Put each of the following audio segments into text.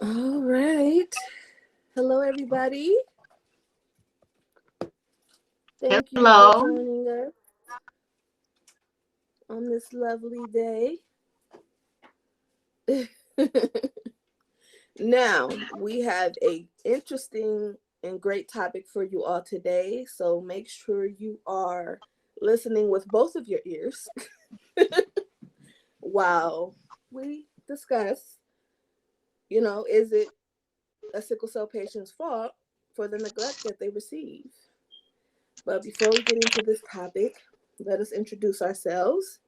All right. Hello, everybody. Thank you for Hello. joining us on this lovely day. Now, we have a interesting and great topic for you all today, so make sure you are listening with both of your ears while we discuss, is it a sickle cell patient's fault for the neglect that they receive? But before we get into this topic, let us introduce ourselves.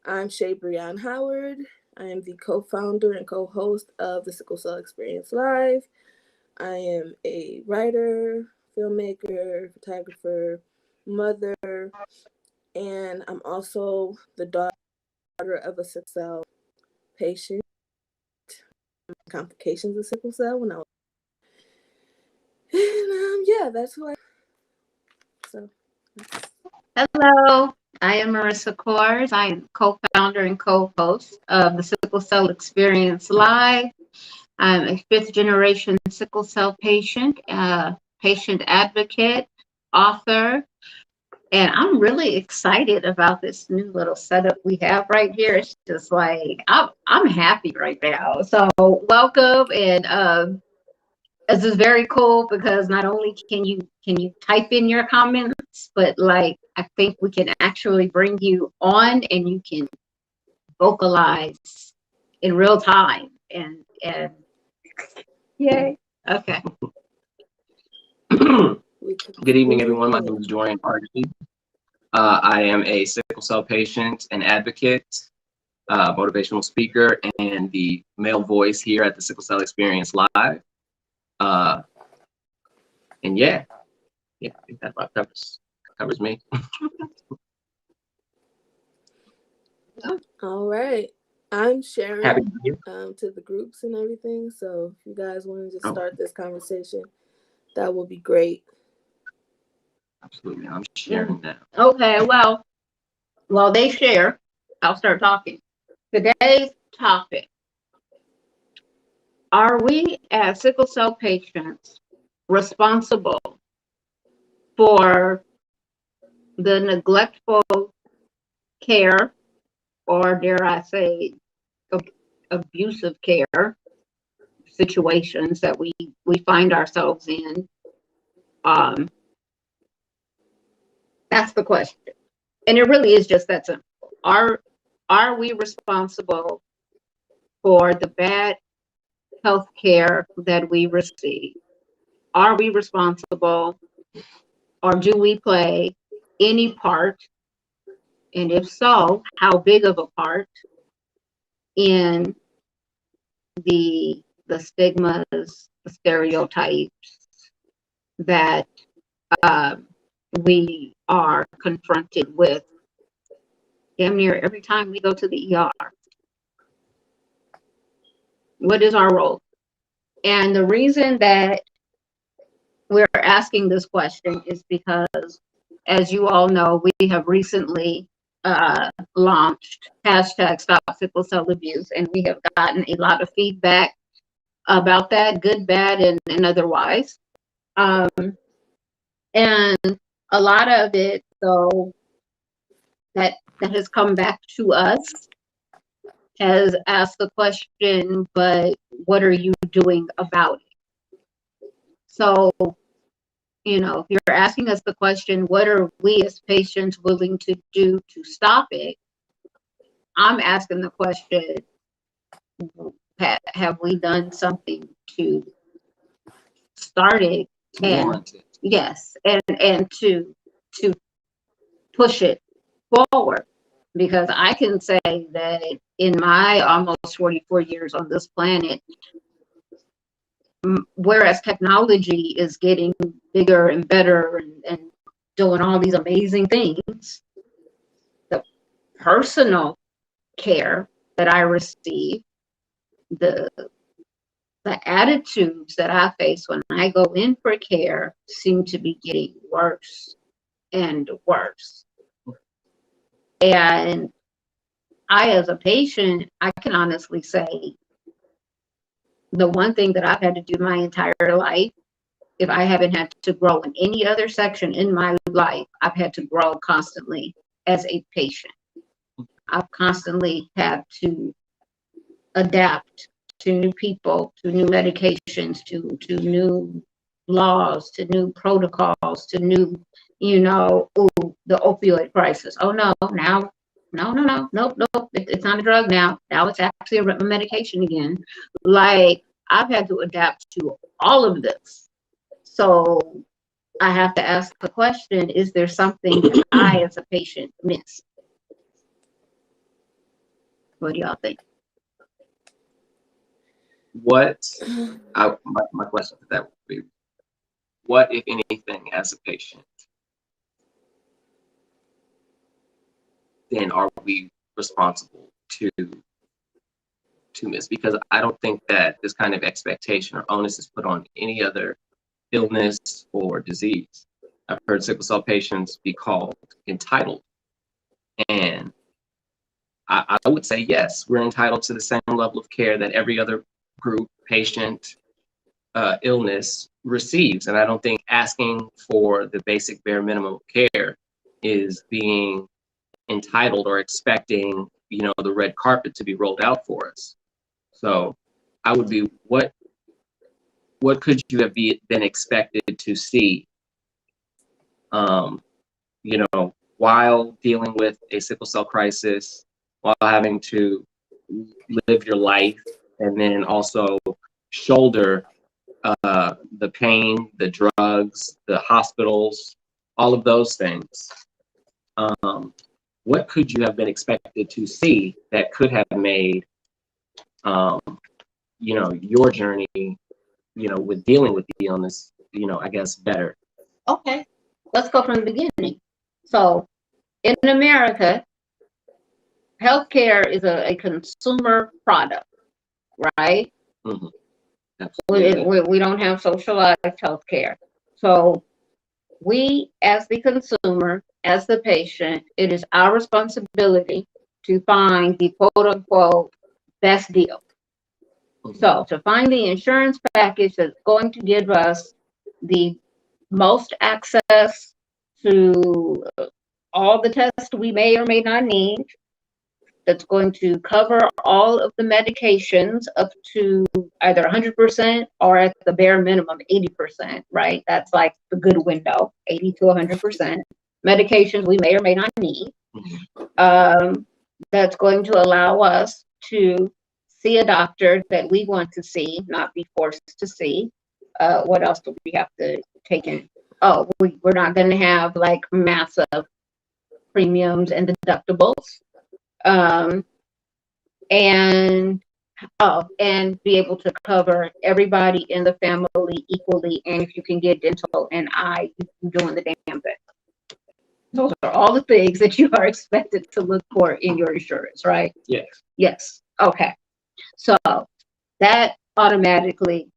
I'm Shay Breon Howard. I am the co-founder and co-host of the Sickle Cell Experience Live. I am a writer, filmmaker, photographer, mother, and I'm also the daughter of a sickle cell patient. Complications of sickle cell when I was, and yeah, that's who I am. So. Hello. I am Marissa Kors. I am co-founder and co-host of the Sickle Cell Experience Live. I'm a fifth generation sickle cell patient, patient advocate, author, and I'm really excited about this new little setup we have right here. It's just like I'm happy right now. So welcome, and this is very cool because not only can you type in your comments, but like I think we can actually bring you on and you can vocalize in real time and yay. Okay. Good evening, everyone. My name is Dorian Archie. I am a sickle cell patient and advocate, motivational speaker, and the male voice here at the Sickle Cell Experience Live. And yeah, I think that about covers me. All right. I'm sharing Happy to be here. to the groups and everything. So if you guys want to just start this conversation, that will be great. Absolutely. I'm sharing now. Okay, well, while they share, I'll start talking. Today's topic: are we as sickle cell patients responsible for the neglectful care, or dare I say, abusive care situations that we find ourselves in? That's the question, and it really is just that simple. Are we responsible for the bad health care that we receive? Are we responsible, or do we play any part, and if so, how big of a part in the stigmas, the stereotypes that we are confronted with damn near every time we go to the ER? What is our role? And the reason that we're asking this question is because, as you all know, we have recently launched hashtag Stop Sickle Cell Abuse, and we have gotten a lot of feedback about that, good, bad, and otherwise. And a lot of it, though, that has come back to us has asked the question, but what are you doing about it? So, if you're asking us the question, what are we as patients willing to do to stop it? I'm asking the question, have we done something to start it? Yes, and to push it forward, because I can say that in my almost 44 years on this planet, whereas technology is getting bigger and better and doing all these amazing things, the personal care that I receive, the attitudes that I face when I go in for care seem to be getting worse and worse. And I, as a patient, I can honestly say The one thing that I've had to do my entire life, if I haven't had to grow in any other section in my life, I've had to grow constantly as a patient. I've constantly had to adapt to new people, to new medications, to new laws, to new protocols, to new, the opioid crisis. Oh no, now, nope. It's not a drug now. Now it's actually a medication again. Like, I've had to adapt to all of this. So I have to ask the question, is there something that I as a patient miss? What do y'all think? My question to that would be, what, if anything, as a patient, then are we responsible to miss? Because I don't think that this kind of expectation or onus is put on any other illness or disease. I've heard sickle cell patients be called entitled, and I would say yes, we're entitled to the same level of care that every other group, patient, illness receives. And I don't think asking for the basic bare minimum of care is being entitled or expecting, the red carpet to be rolled out for us. So I would be, what could you have been expected to see, while dealing with a sickle cell crisis, while having to live your life, and then also shoulder the pain, the drugs, the hospitals, all of those things. What could you have been expected to see that could have made, your journey, with dealing with the illness, I guess, better? Okay, let's go from the beginning. So in America, healthcare is a consumer product, right? Mm-hmm. We don't have socialized healthcare. So we, as the consumer, as the patient, it is our responsibility to find the quote unquote best deal. Mm-hmm. So to find the insurance package that's going to give us the most access to all the tests we may or may not need, that's going to cover all of the medications up to either 100% or at the bare minimum 80%, right? That's like the good window, 80 to 100% medications we may or may not need. That's going to allow us to see a doctor that we want to see, not be forced to see. What else do we have to take in? Oh, we're not going to have like massive premiums and deductibles. And be able to cover everybody in the family equally. And if you can get dental and eye, you're doing the damn thing. Those are all the things that you are expected to look for in your insurance, right? Yes. Yes. Okay. So that automatically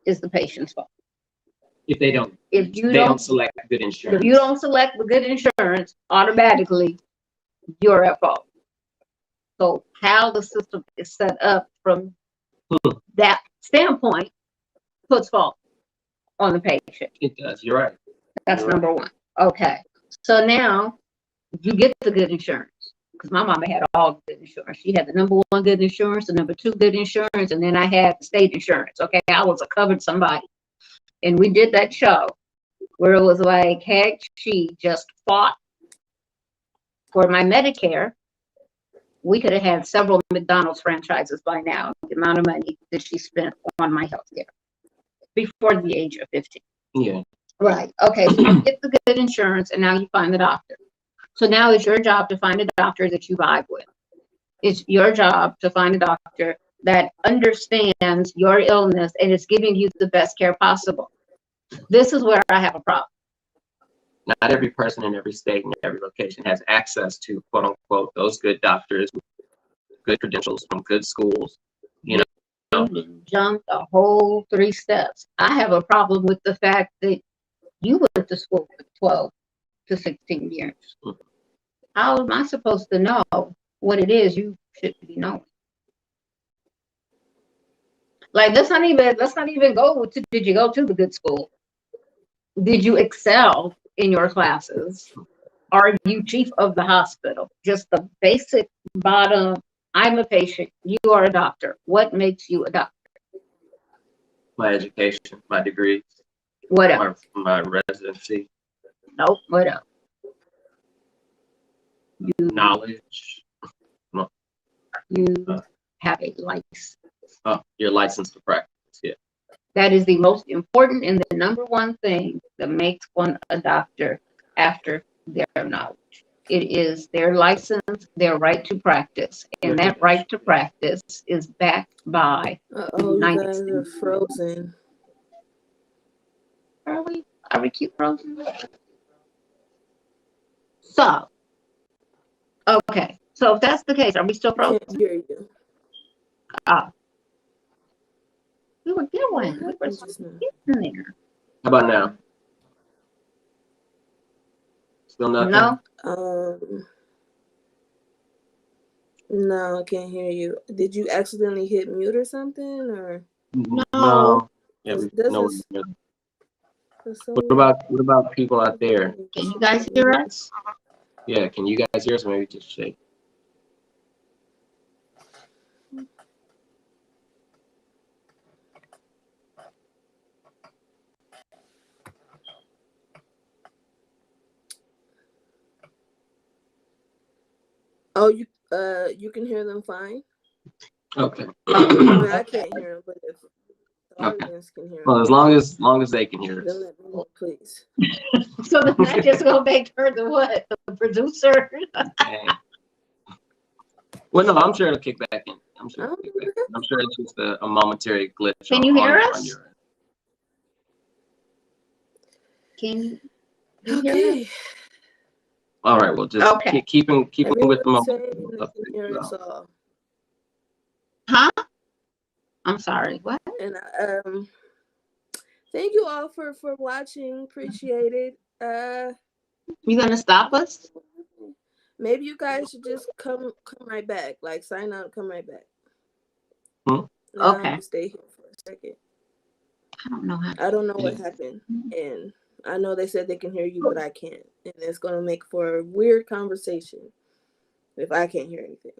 is the patient's fault. If they don't select good insurance. If you don't select the good insurance, automatically you're at fault. So how the system is set up from that standpoint puts fault on the patient. It does. You're right. That's number one. Okay. So now you get the good insurance, because my mama had all the good insurance. She had the number one good insurance, the number two good insurance, and then I had the state insurance. Okay. I was a covered somebody. And we did that show where it was like, heck, she just fought for my Medicare. We could have had several McDonald's franchises by now, the amount of money that she spent on my health care before the age of 15. Yeah. Right. Okay. So you get the good insurance, and now you find the doctor. So now it's your job to find a doctor that you vibe with. It's your job to find a doctor that understands your illness and is giving you the best care possible. This is where I have a problem. Not every person in every state and every location has access to, quote unquote, those good doctors with good credentials from good schools. You jumped a whole 3 steps. I have a problem with the fact that you went to school for 12 to 16 years. Mm-hmm. How am I supposed to know what it is you should be knowing? Like, let's not even go to, did you go to the good school? Did you excel in your classes? Are you chief of the hospital? Just the basic bottom, I'm a patient, you are a doctor. What makes you a doctor? My education, my degree, What else? my residency, Nope, what else? knowledge. You have a license. Oh, your license to practice. Yeah. That is the most important and the number one thing that makes one a doctor after their knowledge. It is their license, their right to practice. And that right to practice is backed by the Oh, you United guys are States. frozen. Are we keep frozen? So, okay. So if that's the case, are we still frozen? Can't hear you. We were What going. We were happened just now? getting there. How about now? Still nothing? No? No, I can't hear you. Did you accidentally hit mute or something, or? No. Yeah, This no. is so What about people out there? Can you guys hear us? Yeah, can you guys hear us? Maybe just shake. Oh, you can hear them fine. Okay. I mean, I can't hear them, but if the Okay. audience can hear them, Well, as long as they can hear then us. let me know, please. So then I just go back to her, the what? The producer? Okay. Well, no, I'm sure it'll kick back in. I'm sure Oh, it'll kick back in. I'm sure it's just a momentary glitch. Can you hear us? on your end. Can you hear us? okay. All right, well, just Okay. keeping with the Everyone's moment. saying they can hear us all. Huh? I'm sorry. What? And thank you all for watching. Appreciate it. You gonna stop us? Maybe you guys should just come right back. Like sign out, come right back. Okay. Stay here for a second. I don't know how. I don't know what happened, and I know they said they can hear you, but I can't, and it's gonna make for a weird conversation if I can't hear anything.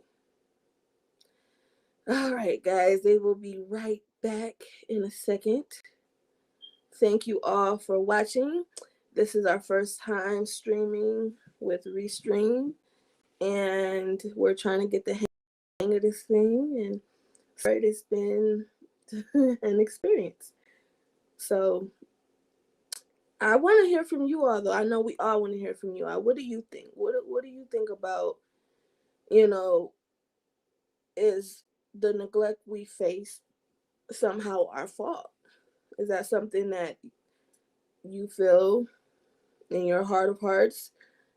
All right, guys, they will be right back in a second. Thank you all for watching. This is our first time streaming with Restream, and we're trying to get the hang of this thing, and it's been an experience. So I want to hear from you all, though. I know we all want to hear from you all. What do you think? What do you think about, is the neglect we face somehow our fault? Is that something that you feel in your heart of hearts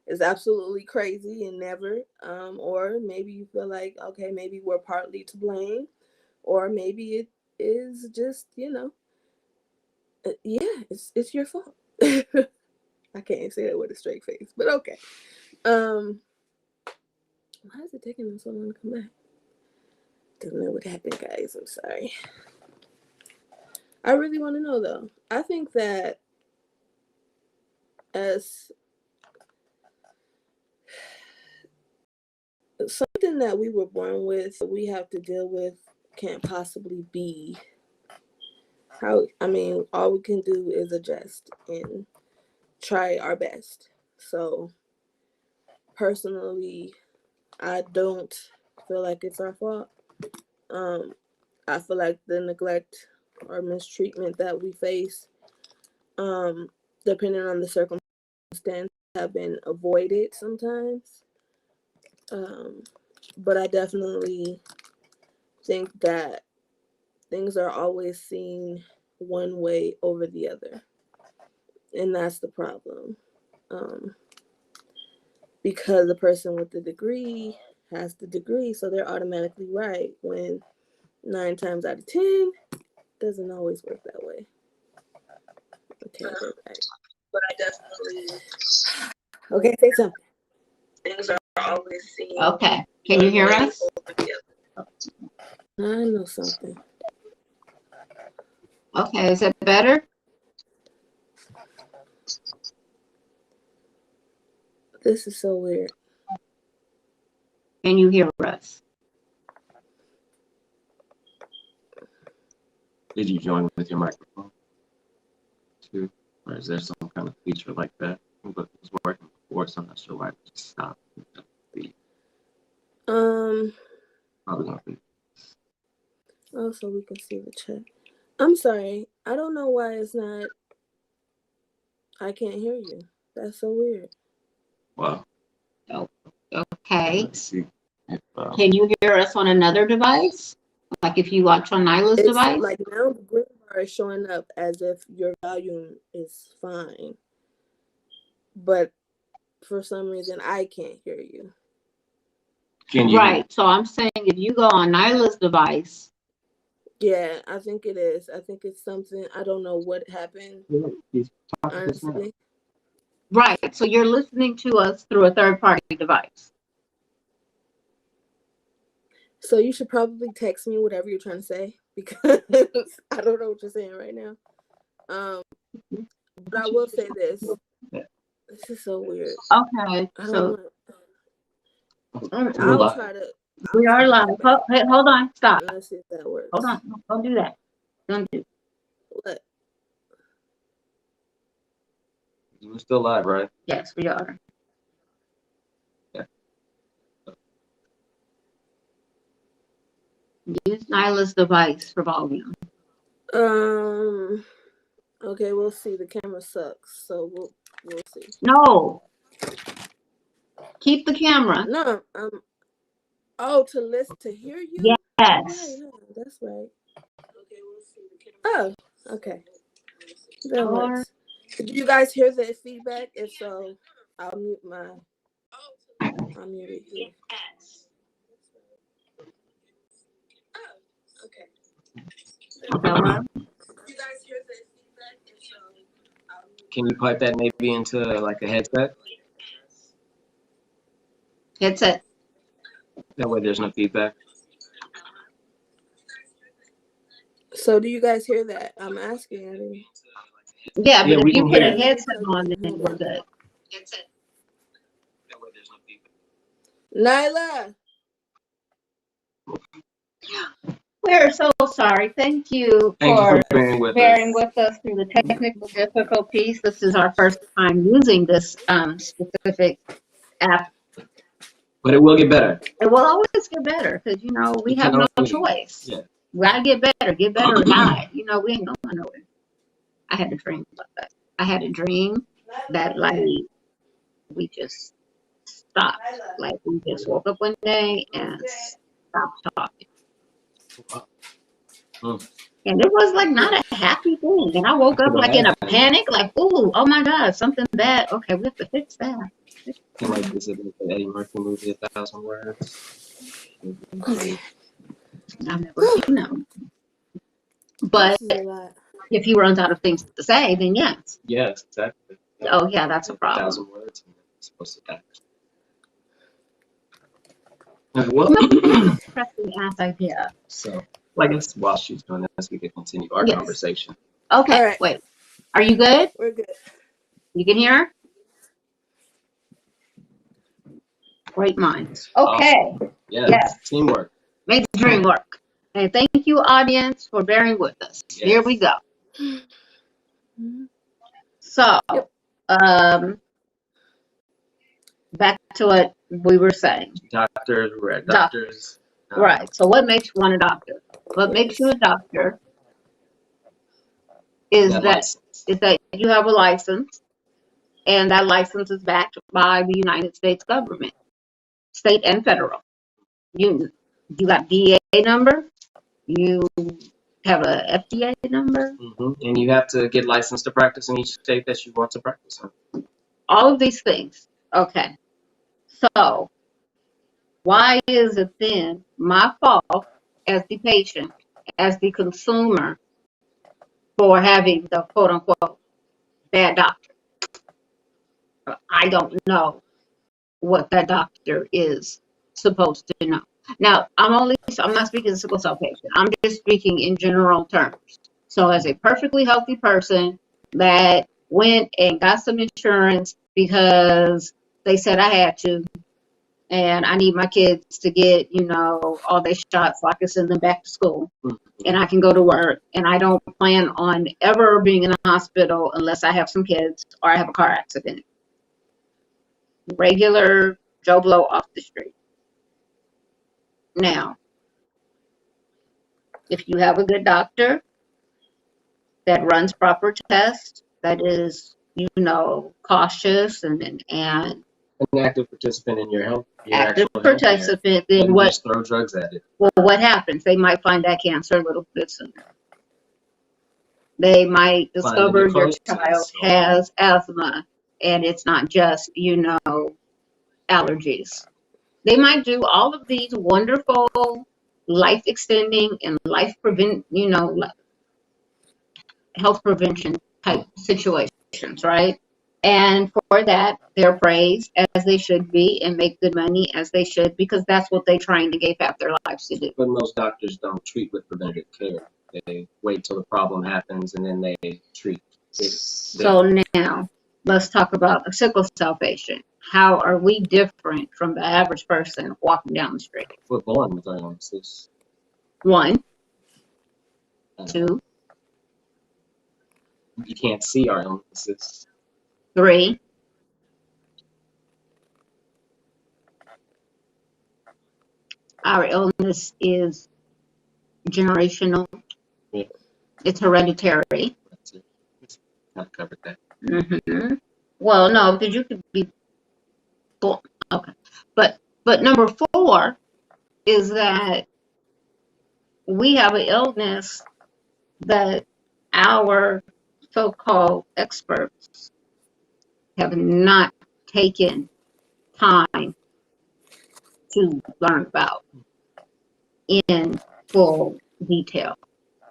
is absolutely crazy and never? Or maybe you feel like, okay, maybe we're partly to blame, or maybe it is just, it's your fault. I can't say that with a straight face, but okay. Why is it taking them so long to come back? Don't know what happened, guys. I'm sorry. I really want to know, though. I think that as something that we were born with, we have to deal with, can't possibly be all we can do is adjust and try our best. So personally, I don't feel like it's our fault. I feel like the neglect or mistreatment that we face, depending on the circumstance, have been avoided sometimes. But I definitely think that things are always seen one way over the other. And that's the problem. Because the person with the degree has the degree, so they're automatically right, when 9 times out of 10 doesn't always work that way. Okay, they're right. But I definitely okay, say something. Things are always seen. Okay. Can you hear us? I know something. Okay, is it better? This is so weird. Can you hear us? Did you join with your microphone too? Or is there some kind of feature like that? But it was working before, so I'm not sure why it just stopped. Probably gonna be. Oh, so we can see the chat. I'm sorry. I don't know why it's not. I can't hear you. That's so weird. Wow. Okay. Let's see. If, Can you hear us on another device? Like if you watch on Nyla's It's device? like now the green bar is showing up as if your volume is fine. But for some reason, I can't hear you. can you? Right. So I'm saying if you go on Nyla's device. Yeah, I think it is. I think it's something. I don't know what happened. Honestly. Right. So you're listening to us through a third-party device. So you should probably text me whatever you're trying to say because I don't know what you're saying right now. But I will say this. This is so weird. Okay. So I'll try to. We are live. Hey, hold on. Stop. Let's see if that works. Hold on. Don't do that. Don't do. What? We're still live, right? Yes, we are. Yeah. Use Nyla's device for volume. Okay, we'll see. The camera sucks, so we'll see. No. Keep the camera. No, oh, to listen to hear you? Yes. Yeah, that's right. Okay, we'll see the camera. Oh, okay. That works. Did you guys hear the feedback? If so, I'll mute my. I'll mute it here. Oh, okay. You guys hear the feedback? If so, can you pipe that maybe into like a headset? Headset. That way there's no feedback. So do you guys hear that? I'm asking. Yeah, but if you put a it. headset on, then we're good. Nyla. We're so sorry. Thank you for bearing with us through the technical difficulties. This is our first time using this specific app. But it will get better. It will always get better because, you know, we have no choice. Yeah. We gotta get better or die. You know, we ain't going nowhere. I had a dream about that. I had a dream that, like, we just stopped. Like, we just woke up one day and stopped talking. And it was like not a happy thing. And I woke up like in a panic, like, oh my God, something bad. Okay, we have to fix that. Like this is the Eddie Murphy movie, 1,000 Words. Okay. I've never seen them. But if he runs out of things to say, then yes. Yes, exactly. Oh yeah, that's a problem. 1,000 words. It's supposed to act. Well, idea. So, I guess while she's doing this, we can continue our conversation. Okay, right. Wait. Are you good? We're good. You can hear her? Great minds. Okay. Awesome. Yes. Teamwork. Make the dream work. And thank you, audience, for bearing with us. Yes. Here we go. So, back to what we were saying. Doctors, we're doctors. Right. So what makes one a doctor? What makes you a doctor is that you have a license, and that license is backed by the United States government, state and federal. You got DEA number. You have a FDA number. And you have to get licensed to practice in each state that you want to practice in. All of these things. Okay. So why is it then my fault as the patient, as the consumer, for having the quote unquote bad doctor? I don't know what that doctor is supposed to know. Now, I'm not speaking to sickle cell patient. I'm just speaking in general terms. So as a perfectly healthy person that went and got some insurance because they said I had to, and I need my kids to get, all their shots so I can send them back to school and I can go to work, and I don't plan on ever being in a hospital unless I have some kids or I have a car accident. Regular Joe Blow off the street. Now, if you have a good doctor that runs proper tests, that is, cautious and An active participant in your health, your active actual health care, participant, then what? Just throw drugs at it. Well, what happens? They might find that cancer a little bit sooner. They might discover your child has asthma, and it's not just, allergies. They might do all of these wonderful life extending and health prevention type situations, right? And for that, they're praised as they should be and make good money as they should, because that's what they're trying to give half their lives to do. But most doctors don't treat with preventative care. They wait till the problem happens and then they treat it. So now, let's talk about a sickle cell patient. How are we different from the average person walking down the street? We're born with our illnesses. 1, 2, you can't see our illnesses. 3, our illness is generational. Yeah. It's hereditary. That's it. Not covered that. Mm-hmm. Well, no, because you could be born. Okay, but number 4 is that we have an illness that our so-called experts have not taken time to learn about in full detail,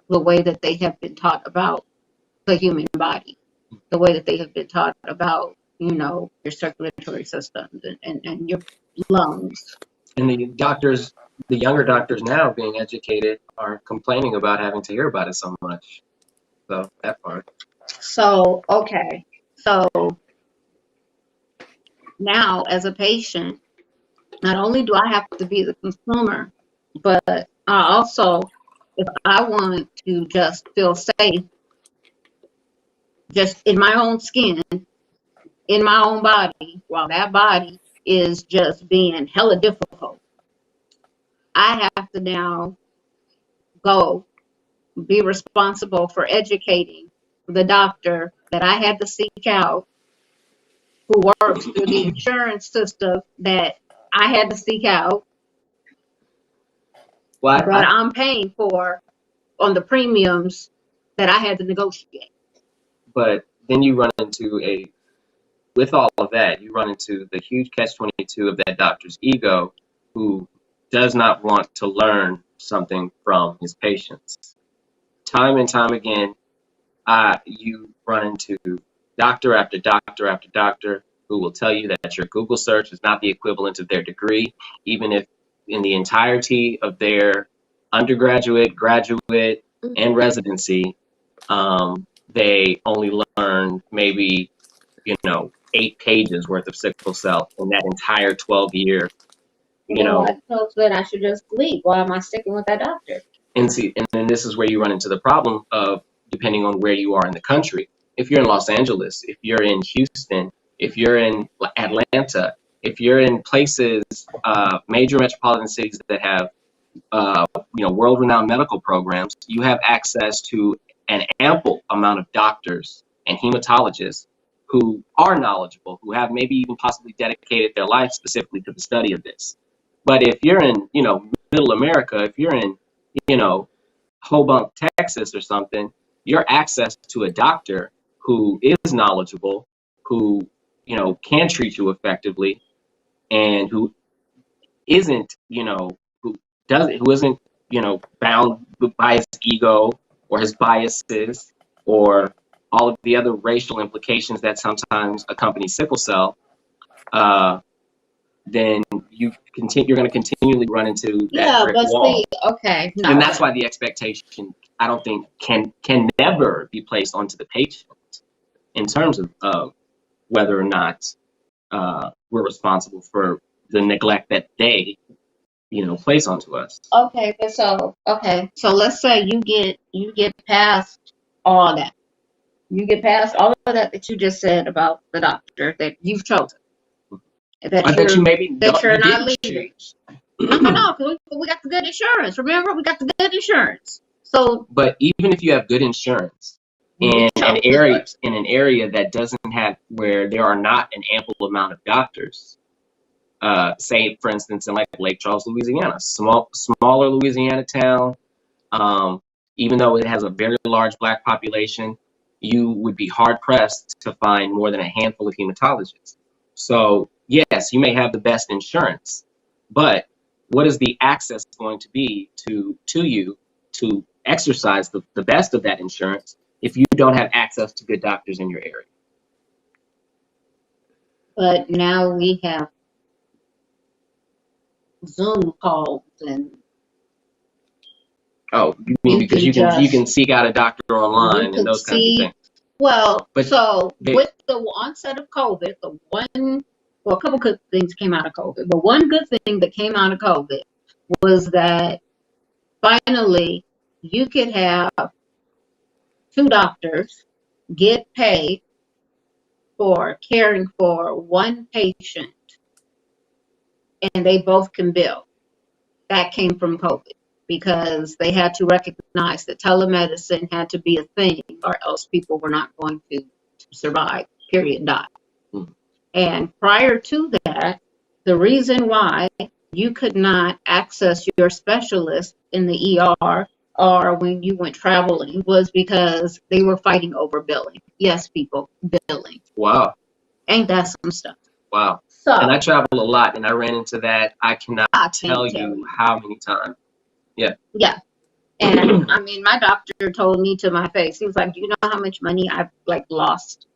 the way that they have been taught about the human body, the way that they have been taught about, your circulatory systems and your lungs. And the younger doctors now being educated are complaining about having to hear about it so much. So that part. So, okay. So now as a patient, not only do I have to be the consumer, but I also, if I want to just feel safe, just in my own skin, in my own body, while that body is just being hella difficult, I have to now go be responsible for educating the doctor that I had to seek out, who works through the insurance system that I had to seek out, but I'm paying for on the premiums that I had to negotiate. But then you run into with all of that, you run into the huge catch-22 of that doctor's ego, who does not want to learn something from his patients. Time and time again, you run into doctor after doctor after doctor who will tell you that your Google search is not the equivalent of their degree, even if in the entirety of their undergraduate, graduate, and residency, they only learned maybe, 8 pages worth of sickle cell in that entire 12-year. I told that I should just leave. Why am I sticking with that doctor? And then this is where you run into the problem of, depending on where you are in the country. If you're in Los Angeles, if you're in Houston, if you're in Atlanta, if you're in places, major metropolitan cities that have, world-renowned medical programs, you have access to an ample amount of doctors and hematologists who are knowledgeable, who have maybe even possibly dedicated their life specifically to the study of this. But if you're in, middle America, if you're in, Hobunk, Texas or something, your access to a doctor who is knowledgeable, who, can treat you effectively, and who isn't, who isn't, bound by his ego or his biases or all of the other racial implications that sometimes accompany sickle cell, then you're going to continually run into that brick wall. Okay. No. And that's why the expectation I don't think can never be placed onto the patient in terms of whether or not we're responsible for the neglect that they, place onto us. Okay, so let's say you get past all that. You get past all of that you just said about the doctor that you've chosen. That you maybe that you're not didn't leaving. choose. No, we got the good insurance. Remember, we got the good insurance. So, but even if you have good insurance in an area that doesn't have, where there are not an ample amount of doctors, say for instance in like Lake Charles, Louisiana, smaller Louisiana town, even though it has a very large Black population, you would be hard pressed to find more than a handful of hematologists. So yes, you may have the best insurance, but what is the access going to be to you to exercise the best of that insurance if you don't have access to good doctors in your area? But now we have Zoom calls and you mean because you can seek out a doctor online and those kinds of things. Well, so with the onset of COVID, a couple good things came out of COVID, but one good thing that came out of COVID was that finally you could have two doctors get paid for caring for one patient, and they both can bill. That came from COVID because they had to recognize that telemedicine had to be a thing, or else people were not going to survive, period, die. Mm-hmm. And prior to that, the reason why you could not access your specialist in the ER or when you went traveling was because they were fighting over billing. Yes, people, billing. Wow. Ain't that some stuff? Wow. So, and I travel a lot, and I ran into that. I cannot tell you how many times. Yeah. Yeah. And I mean, my doctor told me to my face, he was like, do you know how much money I've lost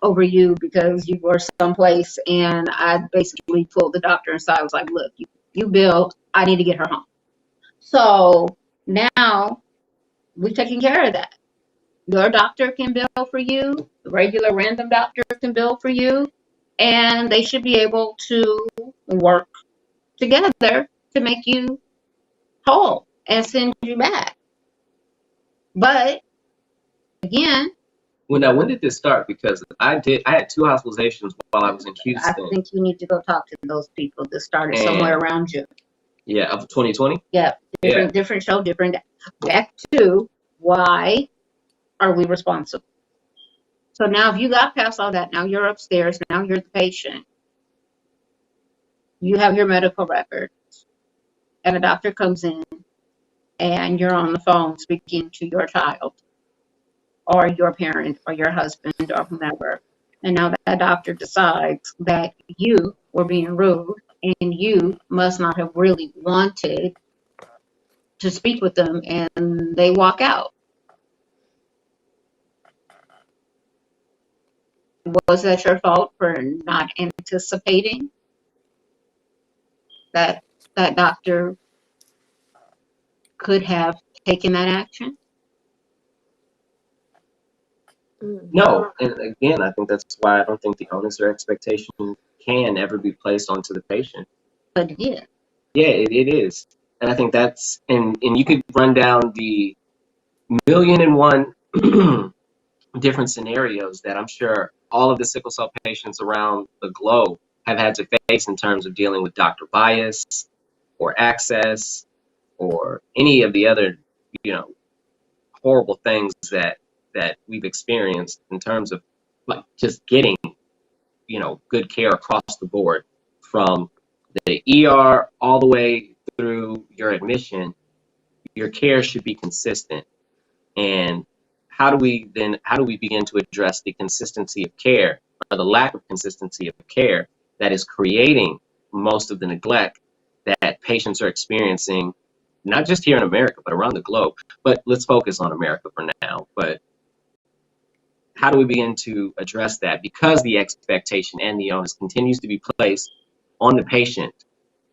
over you because you were someplace? And I basically pulled the doctor aside. I was like, look, you bill, I need to get her home. So now we're taking care of that. Your doctor can bill for you, the regular random doctor can bill for you, and they should be able to work together to make you whole and send you back. But again, well, now when did this start? Because I had 2 hospitalizations while I was in Houston. I think you need to go talk to those people. This started somewhere around June. Yeah, of 2020. Yeah, different show, different. Back to why are we responsible? So now, if you got past all that, now you're upstairs. Now you're the patient. You have your medical records, and a doctor comes in, and you're on the phone speaking to your child, or your parent, or your husband, or whomever. And now that doctor decides that you were being rude, and you must not have really wanted to speak with them, and they walk out. Was that your fault for not anticipating that that doctor could have taken that action? No, and again, I think that's why I don't think the onus or expectation can ever be placed onto the patient. But it is. Yeah, it is. And I think that's, and you could run down the 1,000,001 different scenarios that I'm sure all of the sickle cell patients around the globe have had to face in terms of dealing with doctor bias or access or any of the other, horrible things that we've experienced in terms of like just getting, good care across the board from the ER all the way through your admission. Your care should be consistent. And how do we begin to address the consistency of care, or the lack of consistency of care, that is creating most of the neglect that patients are experiencing, not just here in America, but around the globe? But let's focus on America for now. But how do we begin to address that? Because the expectation and the onus continues to be placed on the patient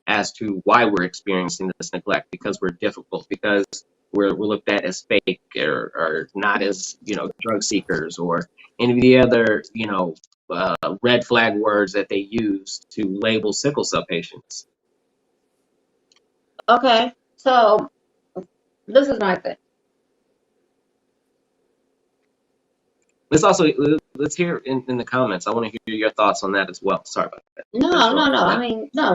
as to why we're experiencing this neglect, because we're difficult, because we're looked at as fake or not as, you know, drug seekers or any of the other, you know, red flag words that they use to label sickle cell patients. Okay, so this is my thing. Let's hear in the comments. I want to hear your thoughts on that as well. Sorry about that. No. I mean, no,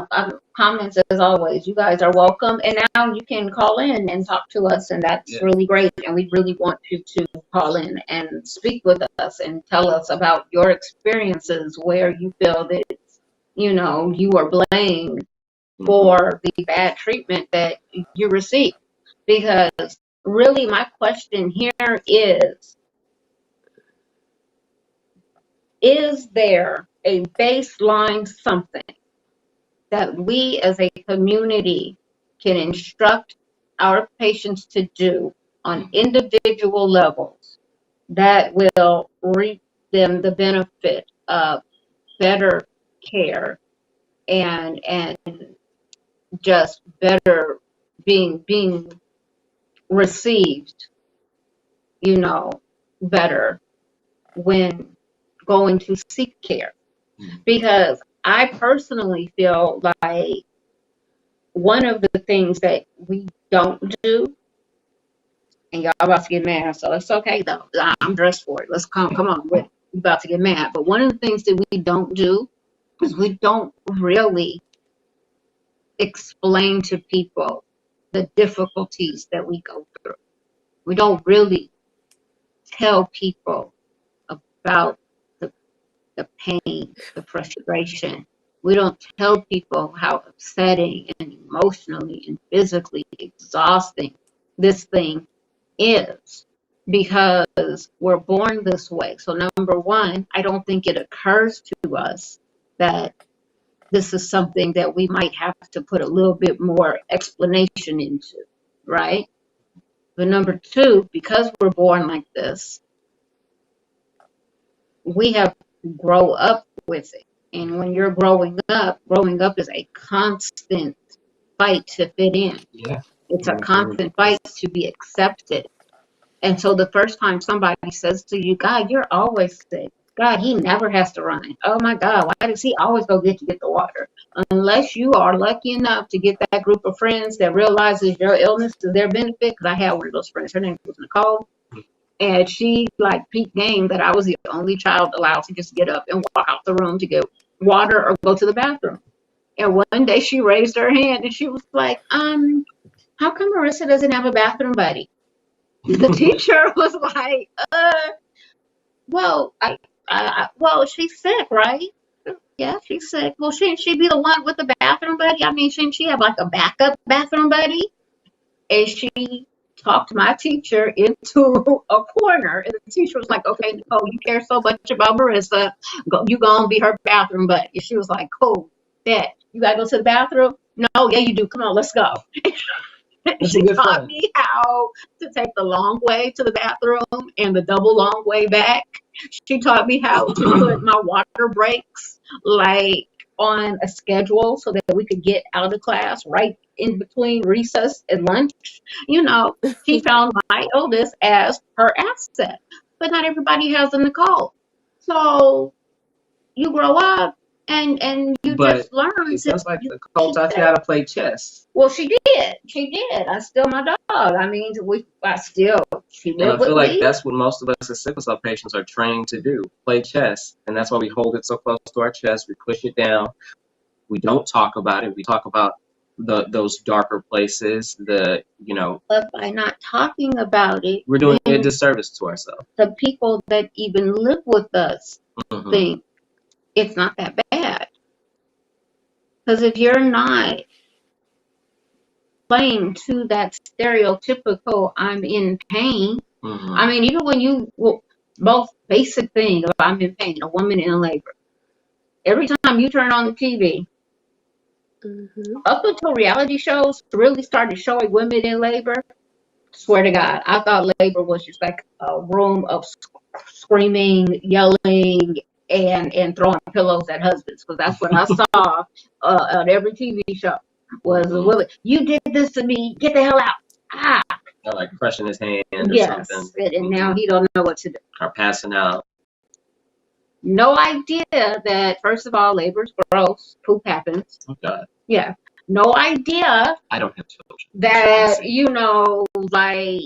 comments as always. You guys are welcome. And now you can call in and talk to us, and that's really great. And we really want you to call in and speak with us and tell us about your experiences where you feel that, you know, you are blamed for the bad treatment that you received. Because really my question here is there a baseline something that we as a community can instruct our patients to do on individual levels that will reap them the benefit of better care and just better being received, you know, better when going to seek care? Because I personally feel like one of the things that we don't do, and y'all about to get mad, so it's okay though. I'm dressed for it. Let's come on, we're about to get mad. But one of the things that we don't do is we don't really explain to people the difficulties that we go through. We don't really tell people about the pain, the frustration. We don't tell people how upsetting and emotionally and physically exhausting this thing is, because we're born this way. So number one, I don't think it occurs to us that this is something that we might have to put a little bit more explanation into, right? But number two, because we're born like this, we have grow up with it. And when you're growing up is a constant fight to fit in. Yeah. It's a constant fight to be accepted. And so the first time somebody says to you, God, you're always sick. God, he never has to run. Oh my God, why does he always go get the water? Unless you are lucky enough to get that group of friends that realizes your illness is their benefit. Because I had one of those friends, her name was Nicole. And she like peak game that I was the only child allowed to just get up and walk out the room to get water or go to the bathroom. And one day she raised her hand and she was like, how come Marissa doesn't have a bathroom buddy? The teacher was like, well, well, she's sick, right? Yeah, she's sick. Well, shouldn't she be the one with the bathroom buddy? I mean, shouldn't she have like a backup bathroom buddy? And she talked my teacher into a corner, and the teacher was like, okay, Nicole, you care so much about Marissa, you gonna be her bathroom buddy. And she was like, cool, Dad, you gotta go to the bathroom? No, yeah, you do. Come on, let's go. She taught me how to take the long way to the bathroom and the double long way back. She taught me how to put my water breaks like on a schedule so that we could get out of class right in between recess and lunch. You know, she found my oldest as her asset, but not everybody has a Nicole. So you grow up and you just learn. It sounds like Nicole taught you how to play chess. Well, she did. She did. I still my dog. I mean, she lived and I feel like me. that's what most of us as sickle cell patients are trained to do, play chess. And that's why we hold it so close to our chest. We push it down. We don't talk about it. We talk about those darker places, But by not talking about it, we're doing a disservice to ourselves. The people that even live with us think it's not that bad. Because if you're not playing to that stereotypical I'm in pain, I mean, even when both basic thing of I'm in pain, a woman in labor, every time you turn on the TV, up until reality shows really started showing women in labor, swear to God, I thought labor was just like a room of screaming, yelling, and throwing pillows at husbands, because that's what I saw on every TV show was a woman. You did this to me. Get the hell out. Or like crushing his hand or Yes, something. and now he don't know what to do. Or passing out. No idea that, first of all, labor is gross, poop happens. Oh God. Yeah. No idea I don't have children. that, like,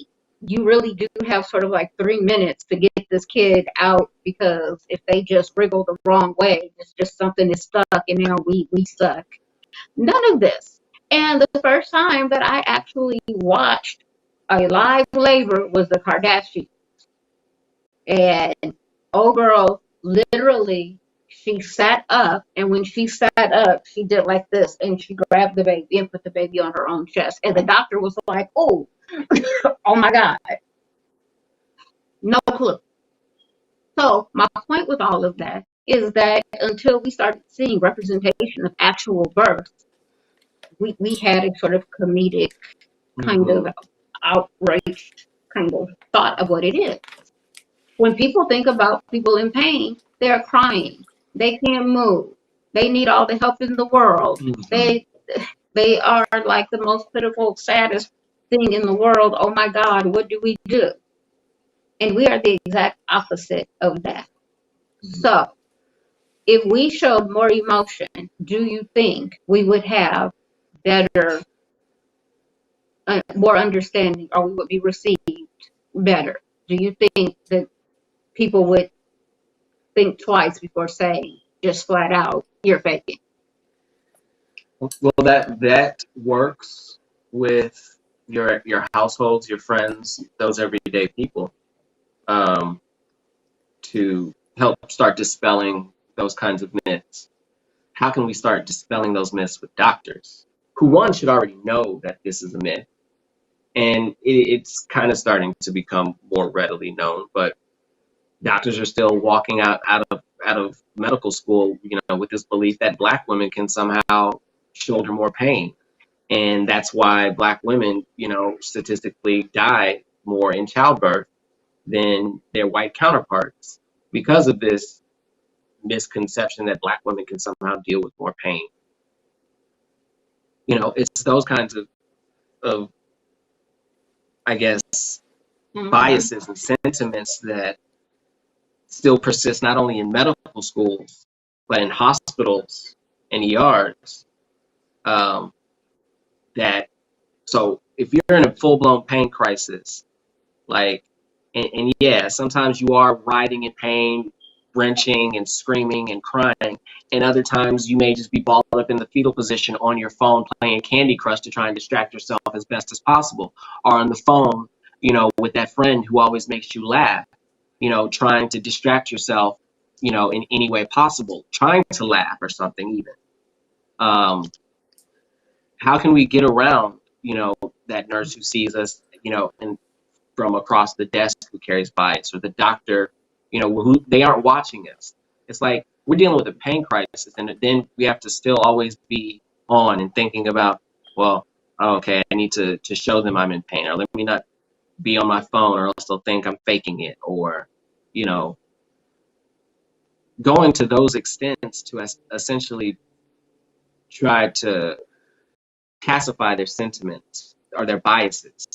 you really do have sort of like 3 minutes to get this kid out, because if they just wriggle the wrong way, it's just something is stuck and now we suck. None of this. And the first time that I actually watched a live labor was the Kardashians. And old girl, literally, she sat up, and when she sat up, she did like this, and she grabbed the baby and put the baby on her own chest. And the doctor was like, "Oh, oh my God, no clue." So my point with all of that is that until we started seeing representation of actual birth, we had a sort of comedic kind of outraged kind of thought of what it is. When people think about people in pain, they're crying. They can't move. They need all the help in the world. They are like the most pitiful, saddest thing in the world. Oh my God, what do we do? And we are the exact opposite of that. So if we showed more emotion, do you think we would have better, more understanding, or we would be received better? Do you think that people would think twice before saying just flat out, "You're faking"? Well, that works with your households, your friends, those everyday people, to help start dispelling those kinds of myths. How can we start dispelling those myths with doctors, who one should already know that this is a myth, and it's kind of starting to become more readily known, but doctors are still walking out of medical school, with this belief that Black women can somehow shoulder more pain. And that's why Black women, statistically die more in childbirth than their white counterparts, because of this misconception that Black women can somehow deal with more pain. It's those kinds of I guess, biases and sentiments that still persist not only in medical schools, but in hospitals and ERs. That So if you're in a full-blown pain crisis, like, and yeah, sometimes you are writhing in pain, wrenching and screaming and crying, and other times you may just be balled up in the fetal position on your phone playing Candy Crush to try and distract yourself as best as possible, or on the phone, with that friend who always makes you laugh, trying to distract yourself, in any way possible, trying to laugh or something even. How can we get around, that nurse who sees us, and from across the desk who carries bites, or the doctor, who they aren't watching us? It's like we're dealing with a pain crisis, and then we have to still always be on and thinking about, well, okay, I need to show them I'm in pain, or let me not be on my phone, or else they'll think I'm faking it, or, going to those extents to essentially try to pacify their sentiments or their biases.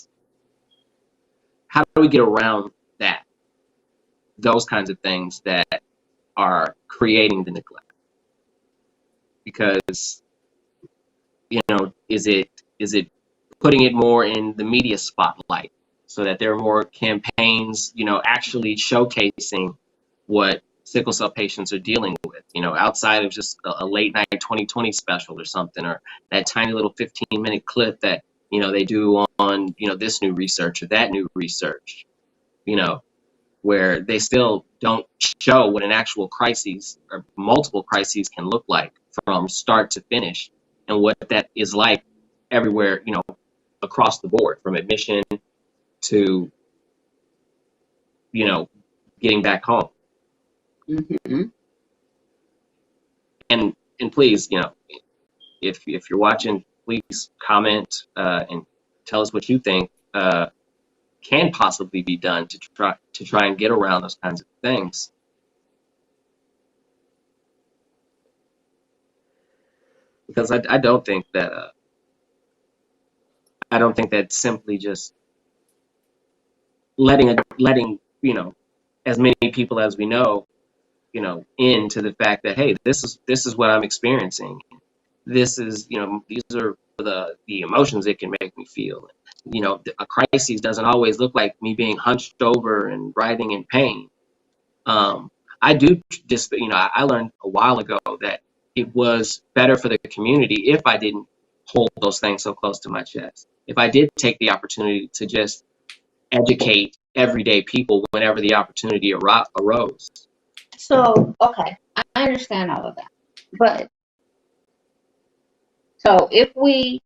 How do we get around that? Those kinds of things that are creating the neglect? Because, is it putting it more in the media spotlight so that there are more campaigns, actually showcasing what sickle cell patients are dealing with, outside of just a late night 2020 special or something, or that tiny little 15-minute clip that, they do on, this new research or that new research, where they still don't show what an actual crisis or multiple crises can look like from start to finish, and what that is like everywhere, across the board, from admission to, getting back home. Mm-hmm. And please, if you're watching, please comment and tell us what you think can possibly be done to try and get around those kinds of things. Because I don't think that simply just letting as many people as we know, into the fact that, hey, this is what I'm experiencing. This is, these are the emotions it can make me feel. A crisis doesn't always look like me being hunched over and writhing in pain. I do just, I learned a while ago that it was better for the community if I didn't hold those things so close to my chest. If I did take the opportunity to just educate everyday people whenever the opportunity arose. So, okay, I understand all of that. But, so if we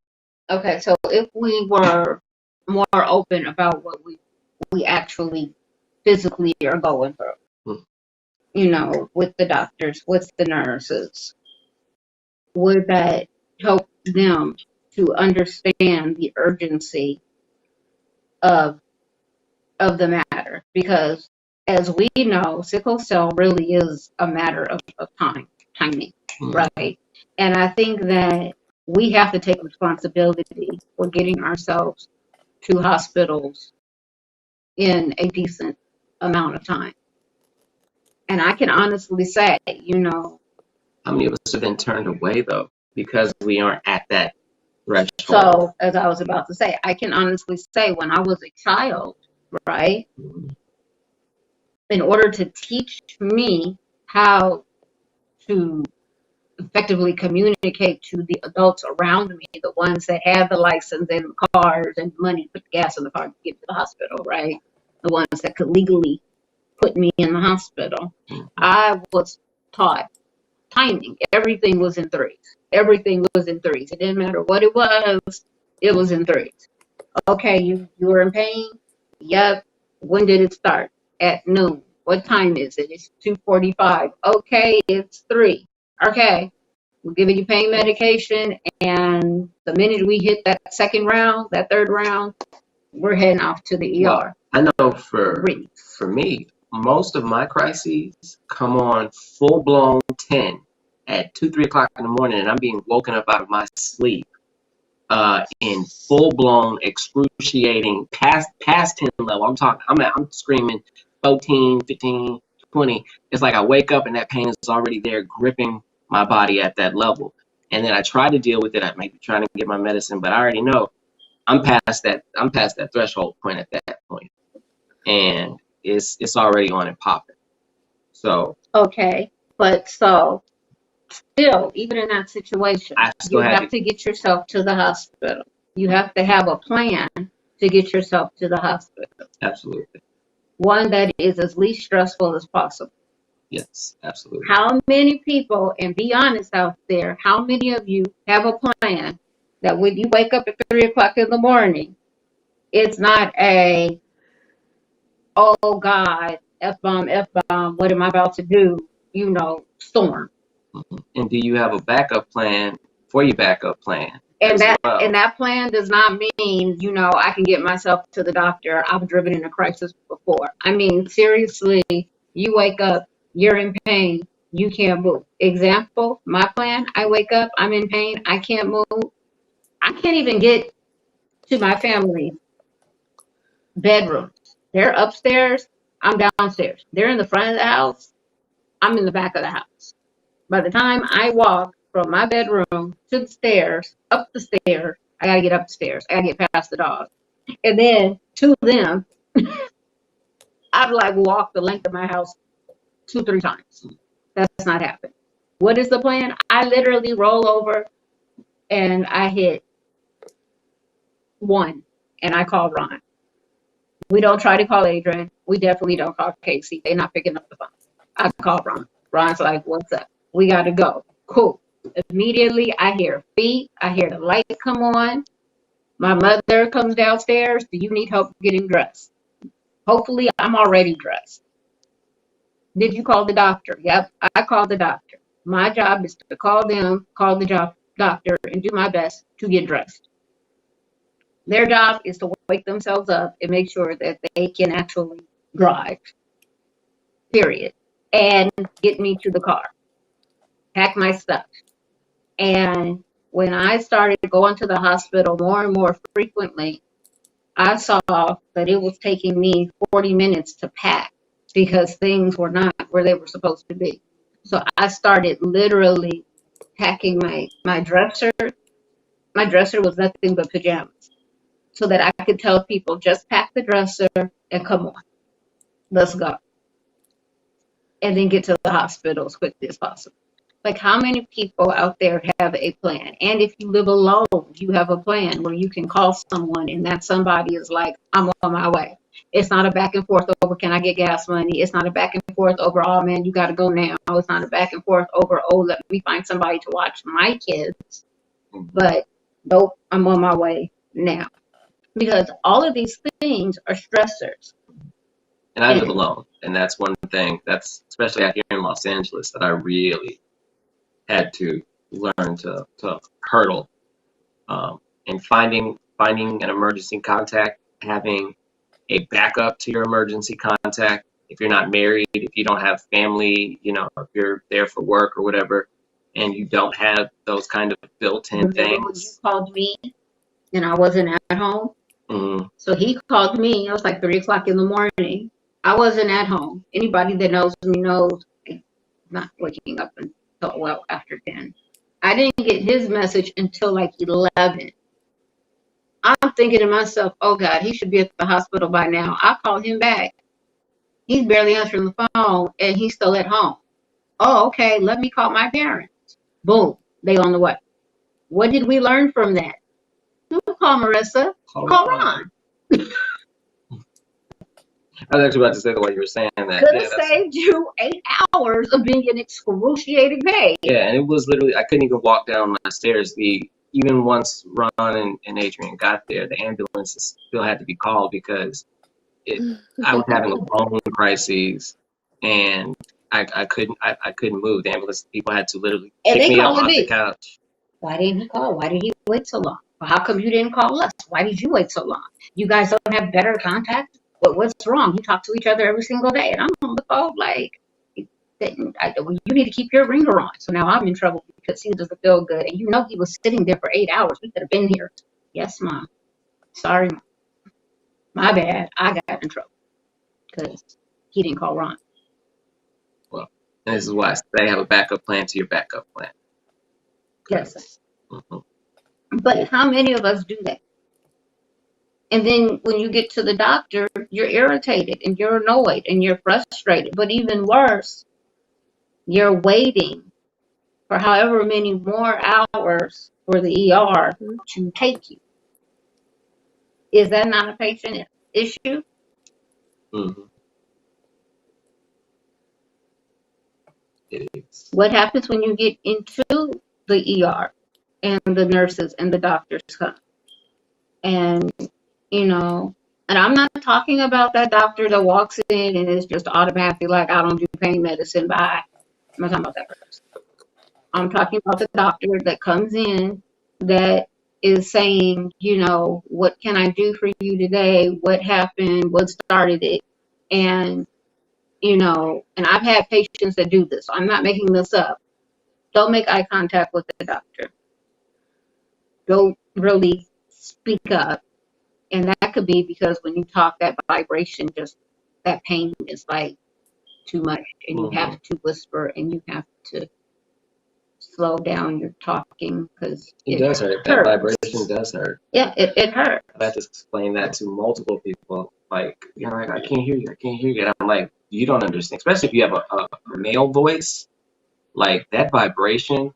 were more open about what we actually physically are going through, with the doctors, with the nurses, would that help them to understand the urgency of the matter? Because as we know, sickle cell really is a matter of timing, right? And I think that we have to take responsibility for getting ourselves to hospitals in a decent amount of time. And I can honestly say, how many of us have been turned away though because we aren't at that threshold? So, as I was about to say, I can honestly say when I was a child, right, in order to teach me how to effectively communicate to the adults around me, the ones that had the license and the cars and money to put gas in the car to get to the hospital, right? The ones that could legally put me in the hospital. I was taught timing. Everything was in threes. Everything was in threes. It didn't matter what it was in threes. Okay, you were in pain? Yep. When did it start? At noon. What time is it? It's 2:45. Okay, it's 3. Okay, we're giving you pain medication, and the minute we hit that second round, that third round, we're heading off to the ER. I know for me, most of my crises come on full-blown 10 at 2, 3 o'clock in the morning, and I'm being woken up out of my sleep in full-blown excruciating past 10 level. I'm screaming 14, 15, 20. It's like I wake up and that pain is already there gripping my body at that level. And then I try to deal with it. I may be trying to get my medicine, but I already know I'm past that threshold point at that point. And it's already on and popping. So okay, but so still, even in that situation, you have to get yourself to the hospital. You have to have a plan to get yourself to the hospital. Absolutely. One that is as least stressful as possible. Yes, absolutely. How many people, and be honest out there, how many of you have a plan that when you wake up at 3 o'clock in the morning, it's not a, oh God, F-bomb, what am I about to do, storm. And do you have a backup plan for your backup plan? And that plan does not mean, I can get myself to the doctor. I've driven in a crisis before. I mean, seriously, you wake up, you're in pain, you can't move. Example, my plan, I wake up, I'm in pain, I can't move. I can't even get to my family's bedrooms. They're upstairs, I'm downstairs. They're in the front of the house, I'm in the back of the house. By the time I walk from my bedroom to the stairs, up the stairs, I gotta get upstairs. I gotta get past the dog. And then to them, I've like walked the length of my house 2, 3 times. That's not happening. What is the plan? I literally roll over and I hit 1 and I call Ron. We don't try to call Adrian. We definitely don't call Casey. They're not picking up the phone. I call Ron. Ron's like, what's up? We gotta go. Cool. Immediately, I hear feet. I hear the light come on. My mother comes downstairs. Do you need help getting dressed? Hopefully, I'm already dressed. Did you call the doctor? Yep, I called the doctor. My job is to call them, call the doctor, and do my best to get dressed. Their job is to wake themselves up and make sure that they can actually drive, period, and get me to the car, pack my stuff. And when I started going to the hospital more and more frequently, I saw that it was taking me 40 minutes to pack because things were not where they were supposed to be. So I started literally packing my dresser. My dresser was nothing but pajamas so that I could tell people just pack the dresser and come on, let's go. And then get to the hospital as quickly as possible. Like, how many people out there have a plan? And if you live alone, you have a plan where you can call someone and that somebody is like, I'm on my way. It's not a back and forth over, can I get gas money? It's not a back and forth over, oh man, you got to go now. It's not a back and forth over, oh, let me find somebody to watch my kids. But nope, I'm on my way now. Because all of these things are stressors. And I live alone, and that's one thing that's especially out here in Los Angeles that I really had to learn to hurdle. And finding an emergency contact, having a backup to your emergency contact. If you're not married, if you don't have family, you know, if you're there for work or whatever, and you don't have those kind of built-in things. You called me and I wasn't at home. Mm-hmm. So he called me. It was like 3 o'clock in the morning. I wasn't at home. Anybody that knows me knows I'm not waking up until well after 10. I didn't get his message until like 11. I'm thinking to myself, oh God, he should be at the hospital by now. I call him back. He's barely answering the phone and he's still at home. Oh, okay, let me call my parents. Boom, they on the way. What did we learn from that? Don't call Marissa. Call Ron. I was actually about to say that while you were saying that. Could have saved you 8 hours of being in excruciating pain. Yeah, and it was literally, I couldn't even walk down my stairs. Even once Ron and Adrian got there, the ambulance still had to be called because I was having a bone crises, and I couldn't move. The ambulance people had to literally pick me up off the couch. Why didn't he call? Why did he wait so long? Well, how come you didn't call us? Why did you wait so long? You guys don't have better contact? What's wrong? You talk to each other every single day. And I'm on the phone like, you need to keep your ringer on. So now I'm in trouble because he doesn't feel good. And you know he was sitting there for 8 hours. We could have been here. Yes, Mom. Sorry, Mom. My bad. I got in trouble because he didn't call Ron. Well, and this is why I say have a backup plan to your backup plan. Yes. Mm-hmm. But how many of us do that? And then when you get to the doctor, you're irritated and you're annoyed and you're frustrated. But even worse, you're waiting for however many more hours for the ER to take you. Is that not a patient issue? Mm-hmm. It is. What happens when you get into the ER and the nurses and the doctors come? And, you know, and I'm not talking about that doctor that walks in and is just automatically like, I don't do pain medicine, bye. I'm not talking about that person. I'm talking about the doctor that comes in that is saying, you know, what can I do for you today? What happened? What started it? And, you know, and I've had patients that do this. So I'm not making this up. Don't make eye contact with the doctor. Don't really speak up. And that could be because when you talk, that vibration, just that pain is like too much. And you have to whisper and you have to slow down your talking because it does hurt. That vibration does hurt. Yeah, it hurts. I've had to explain that to multiple people. Like, you know, I can't hear you. I can't hear you. And I'm like, you don't understand. Especially if you have a male voice, like that vibration,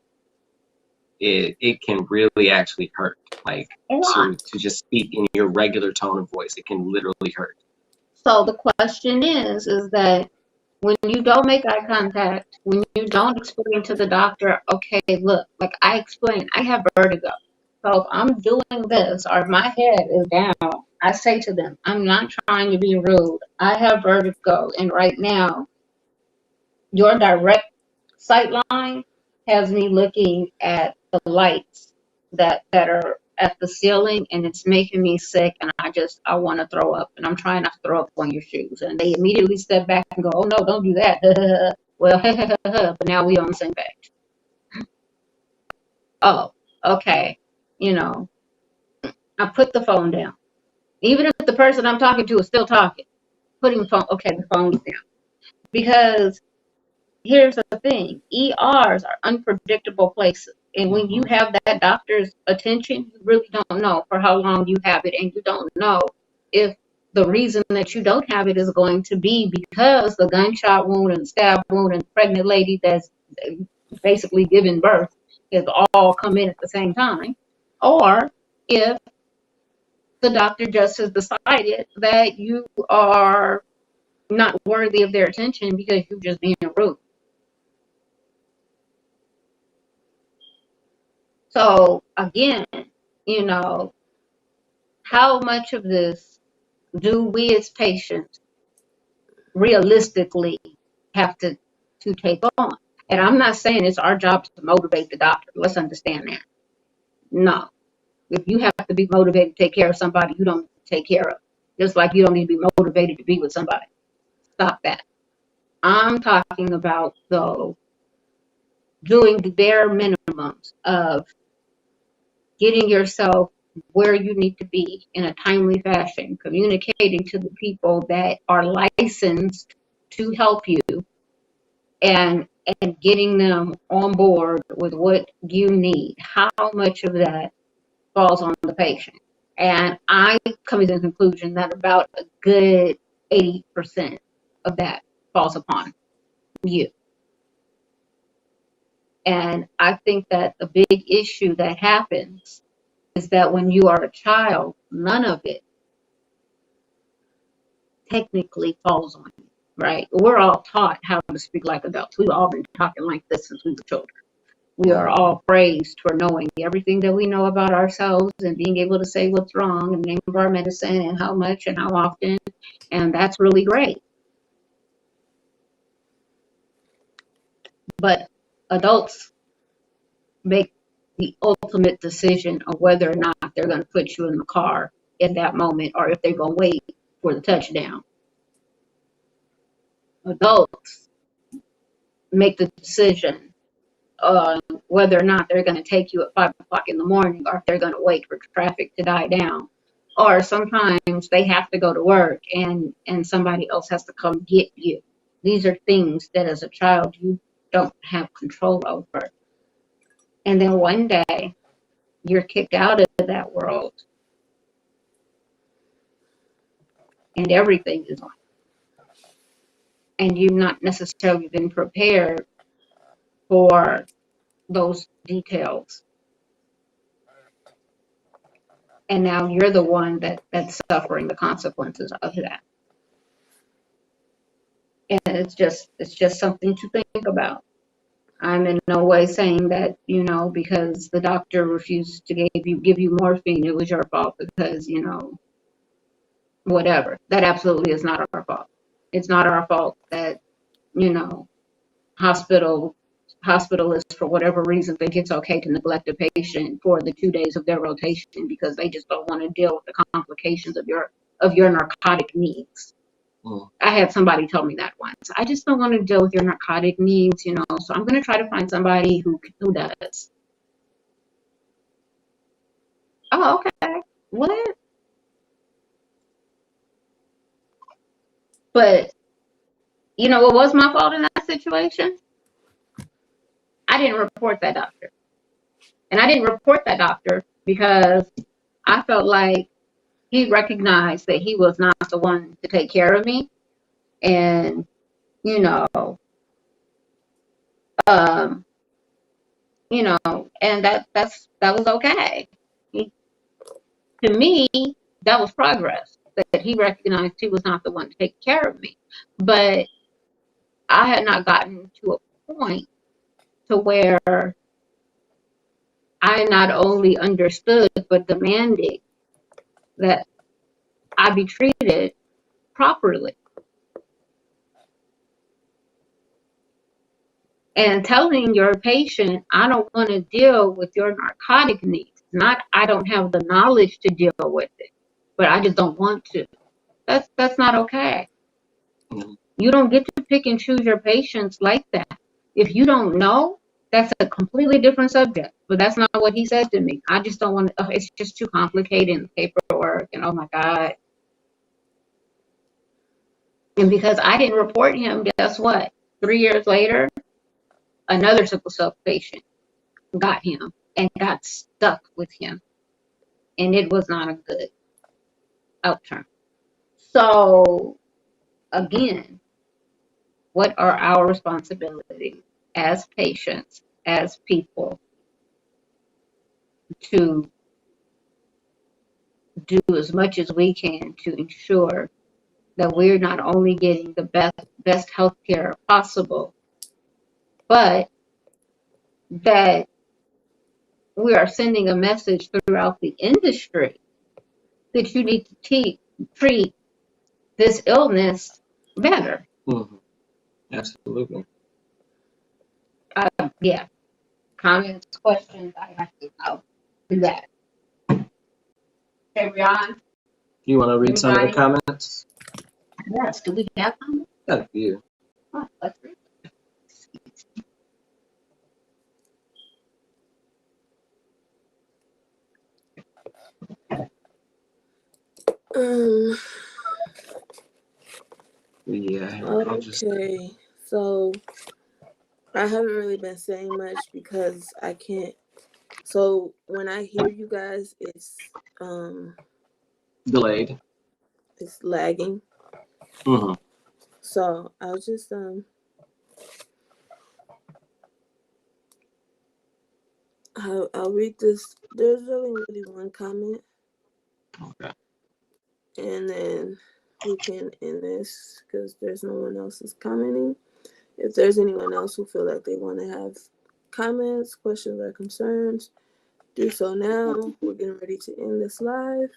it can really actually hurt. Like to just speak in your regular tone of voice, it can literally hurt. So the question is that when you don't make eye contact, when you don't explain to the doctor, okay, look, like I explained, I have vertigo. So if I'm doing this or if my head is down, I say to them, I'm not trying to be rude. I have vertigo. And right now, your direct sight line has me looking at the lights that are at the ceiling, and it's making me sick, and I want to throw up, and I'm trying not to throw up on your shoes. And they immediately step back and go, oh no, don't do that. Well, but now we on the same page. Oh, okay. You know, I put the phone down. Even if the person I'm talking to is still talking, putting the phone, okay, the phone's down. Because here's the thing, ERs are unpredictable places. And when you have that doctor's attention, you really don't know for how long you have it. And you don't know if the reason that you don't have it is going to be because the gunshot wound and stab wound and pregnant lady that's basically giving birth is all come in at the same time. Or if the doctor just has decided that you are not worthy of their attention because you're just being rude. So again, you know, how much of this do we as patients realistically have to take on? And I'm not saying it's our job to motivate the doctor. Let's understand that. No. If you have to be motivated to take care of somebody you don't take care of, just like you don't need to be motivated to be with somebody. Stop that. I'm talking about, though, doing the bare minimums of getting yourself where you need to be in a timely fashion, communicating to the people that are licensed to help you, and getting them on board with what you need. How much of that falls on the patient? And I come to the conclusion that about a good 80% of that falls upon you. And I think that the big issue that happens is that when you are a child, none of it technically falls on you, right? We're all taught how to speak like adults. We've all been talking like this since we were children. We are all praised for knowing everything that we know about ourselves and being able to say what's wrong and name of our medicine and how much and how often. And that's really great. But adults make the ultimate decision of whether or not they're going to put you in the car in that moment or if they're going to wait for the touchdown. Adults make the decision on whether or not they're going to take you at 5 o'clock in the morning or if they're going to wait for traffic to die down. Or sometimes they have to go to work and somebody else has to come get you. These are things that as a child you don't have control over. And then one day you're kicked out of that world and everything is on. And you've not necessarily been prepared for those details. And now you're the one that's suffering the consequences of that. And it's just something to think about. I'm in no way saying that, you know, because the doctor refused to give you morphine, it was your fault because, you know, whatever. That absolutely is not our fault. It's not our fault that, you know, hospitalists, for whatever reason, think it's okay to neglect a patient for the 2 days of their rotation because they just don't want to deal with the complications of your narcotic needs. I had somebody tell me that once. I just don't want to deal with your narcotic needs, you know, so I'm going to try to find somebody who does. Oh, okay. What? But, you know what was my fault in that situation? I didn't report that doctor. And I didn't report that doctor because I felt like he recognized that he was not the one to take care of me. And, you know, and that was okay. To me, that was progress, that he recognized he was not the one to take care of me. But I had not gotten to a point to where I not only understood but demanded that I be treated properly. And telling your patient, I don't want to deal with your narcotic needs. Not I don't have the knowledge to deal with it, but I just don't want to. That's not okay. You don't get to pick and choose your patients like that. If you don't know, That's a completely different subject, but that's not what he said to me. I just don't want to, it's just too complicated and paperwork and oh my God. And because I didn't report him, guess what? 3 years later, another sickle cell patient got him and got stuck with him. And it was not a good outcome. So again, what are our responsibilities as patients, as people, to do as much as we can to ensure that we're not only getting the best health care possible, but that we are sending a message throughout the industry that you need to treat this illness better. Mm-hmm. Absolutely. Yeah. Comments, questions, I have to know. Do that. Okay, Rion? You want to read some of the comments? Yes. Do we have comments? Got a few. Oh, let's read. Yeah. Okay. So I haven't really been saying much because I can't. So when I hear you guys, it's Delayed. it's lagging. Mm-hmm. So I'll just I'll read this. There's only really one comment, Okay. and then we can end this because there's no one else is commenting. If there's anyone else who feel like they want to have comments, questions, or concerns, do so now. We're getting ready to end this live.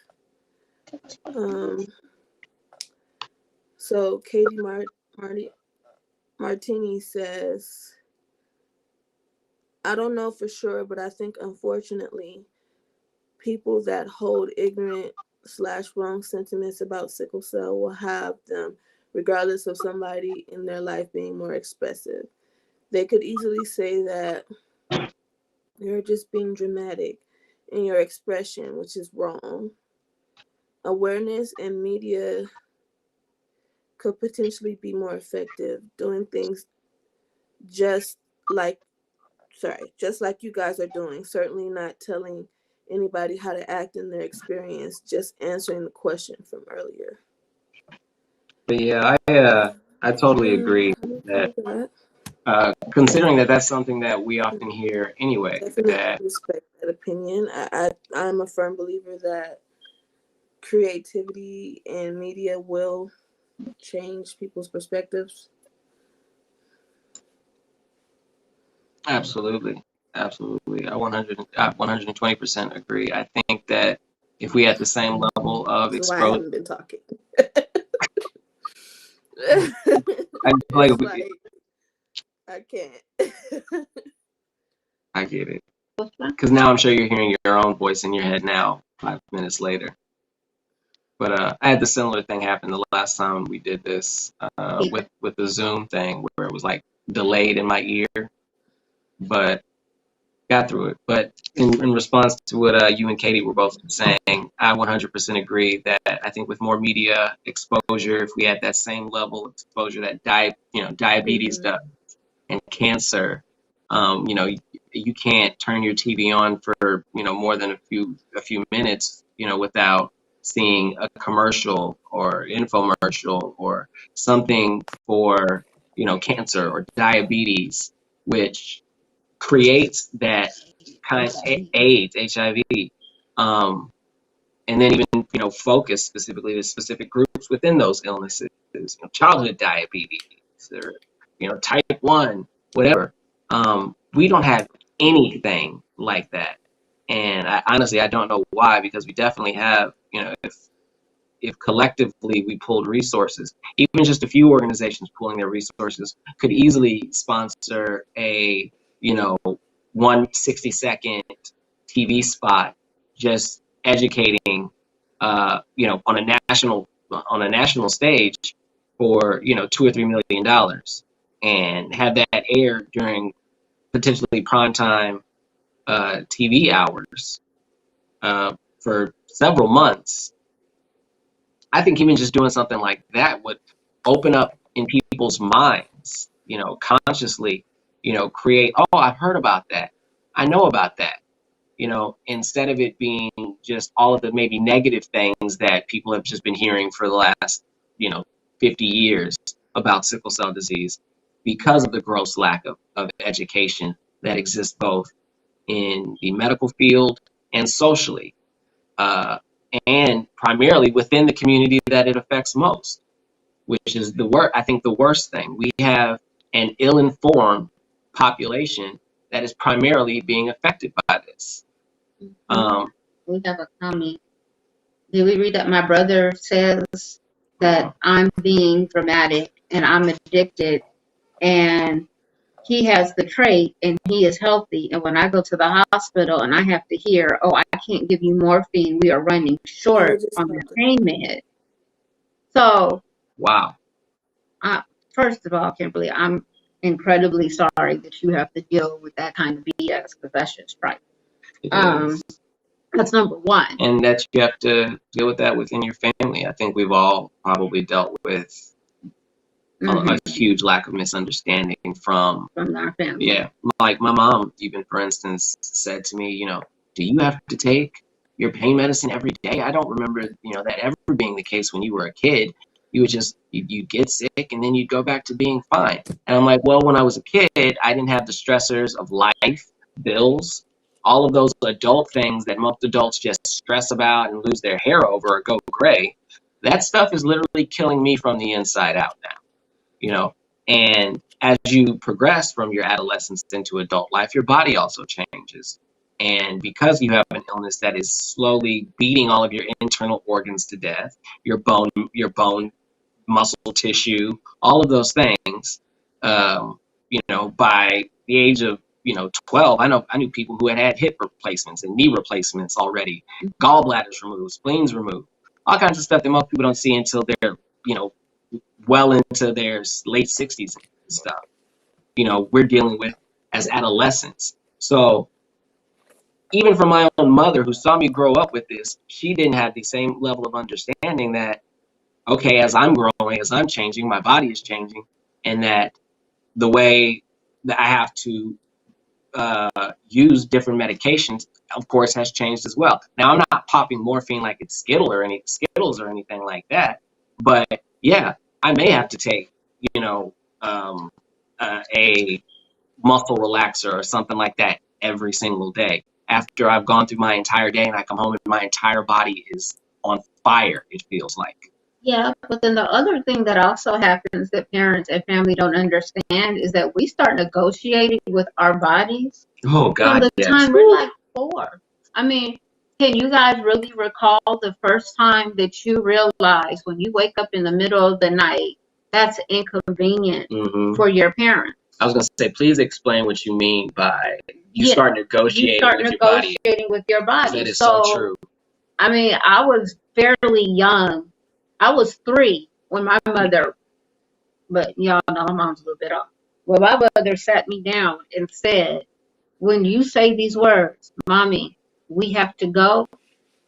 So Katie Martini says, I don't know for sure, but I think unfortunately, people that hold ignorant/wrong sentiments about sickle cell will have them, regardless of somebody in their life being more expressive. They could easily say that you're just being dramatic in your expression, which is wrong. Awareness and media could potentially be more effective doing things just like just like you guys are doing. Certainly not telling anybody how to act in their experience, just answering the question from earlier. But yeah, I totally agree that considering that that's something that we often hear anyway. Definitely That respect that opinion. I'm a firm believer that creativity and media will change people's perspectives. absolutely, absolutely. I 120% agree. I think that if we had the same level of That's why I exposure, haven't been talking. I feel like I can't. I get it. Because now I'm sure you're hearing your own voice in your head now, 5 minutes later. But I had the similar thing happen the last time we did this with the Zoom thing, where it was like delayed in my ear, but got through it. But in response to what you and Katie were both saying, I 100% agree that I think with more media exposure, if we had that same level of exposure that diabetes does and cancer, you can't turn your TV on for more than a few minutes, without seeing a commercial or infomercial or something for cancer or diabetes, which creates that kind of AIDS, HIV, and then even focus specifically to specific groups within those illnesses, childhood diabetes or type 1, whatever. We don't have anything like that, and honestly I don't know why, because we definitely have, if collectively we pulled resources, even just a few organizations pulling their resources could easily sponsor a 160-second TV spot just educating on a national stage for $2 or $3 million, and have that air during potentially primetime TV hours for several months. I think even just doing something like that would open up in people's minds, consciously, create, oh, I've heard about that. I know about that. Instead of it being just all of the maybe negative things that people have just been hearing for the last, 50 years about sickle cell disease, because of the gross lack of education that exists both in the medical field and socially, and primarily within the community that it affects most, which is I think the worst thing. We have an ill-informed population that is primarily being affected by this. We have a comment. Did we read that my brother says that I'm being dramatic and I'm addicted, and he has the trait and he is healthy, and when I go to the hospital and I have to hear, oh, I can't give you morphine, we are running short on the pain med. So wow. First of all, Kimberly, I'm incredibly sorry that you have to deal with that kind of BS, because that's just right. That's number one. And that you have to deal with that within your family. I think we've all probably dealt with a huge lack of misunderstanding from our family. Yeah. Like my mom, even, for instance, said to me, do you have to take your pain medicine every day? I don't remember, that ever being the case when you were a kid. You would just, you'd get sick and then you'd go back to being fine. And I'm like, well, when I was a kid, I didn't have the stressors of life, bills, all of those adult things that most adults just stress about and lose their hair over or go gray. That stuff is literally killing me from the inside out now, and as you progress from your adolescence into adult life, your body also changes. And because you have an illness that is slowly beating all of your internal organs to death, your bone, muscle tissue, all of those things, by the age of 12, I knew people who had hip replacements and knee replacements already, gallbladders removed, spleens removed, all kinds of stuff that most people don't see until they're well into their late 60s and stuff. We're dealing with as adolescents. So even for my own mother, who saw me grow up with this, she didn't have the same level of understanding that, okay, as I'm growing, as I'm changing, my body is changing, and that the way that I have to use different medications, of course, has changed as well. Now, I'm not popping morphine like it's Skittles or anything like that, but yeah, I may have to take, a muscle relaxer or something like that every single day after I've gone through my entire day and I come home and my entire body is on fire, it feels like. Yeah, but then the other thing that also happens that parents and family don't understand is that we start negotiating with our bodies from the time we're like 4. I mean, can you guys really recall the first time that you realized when you wake up in the middle of the night, that's inconvenient for your parents? I was going to say, please explain what you mean by you start negotiating with your body. That is so true. I mean, I was fairly young. I was 3 when my mother, but y'all know my mom's a little bit off. Well, my mother sat me down and said, when you say these words, Mommy, we have to go,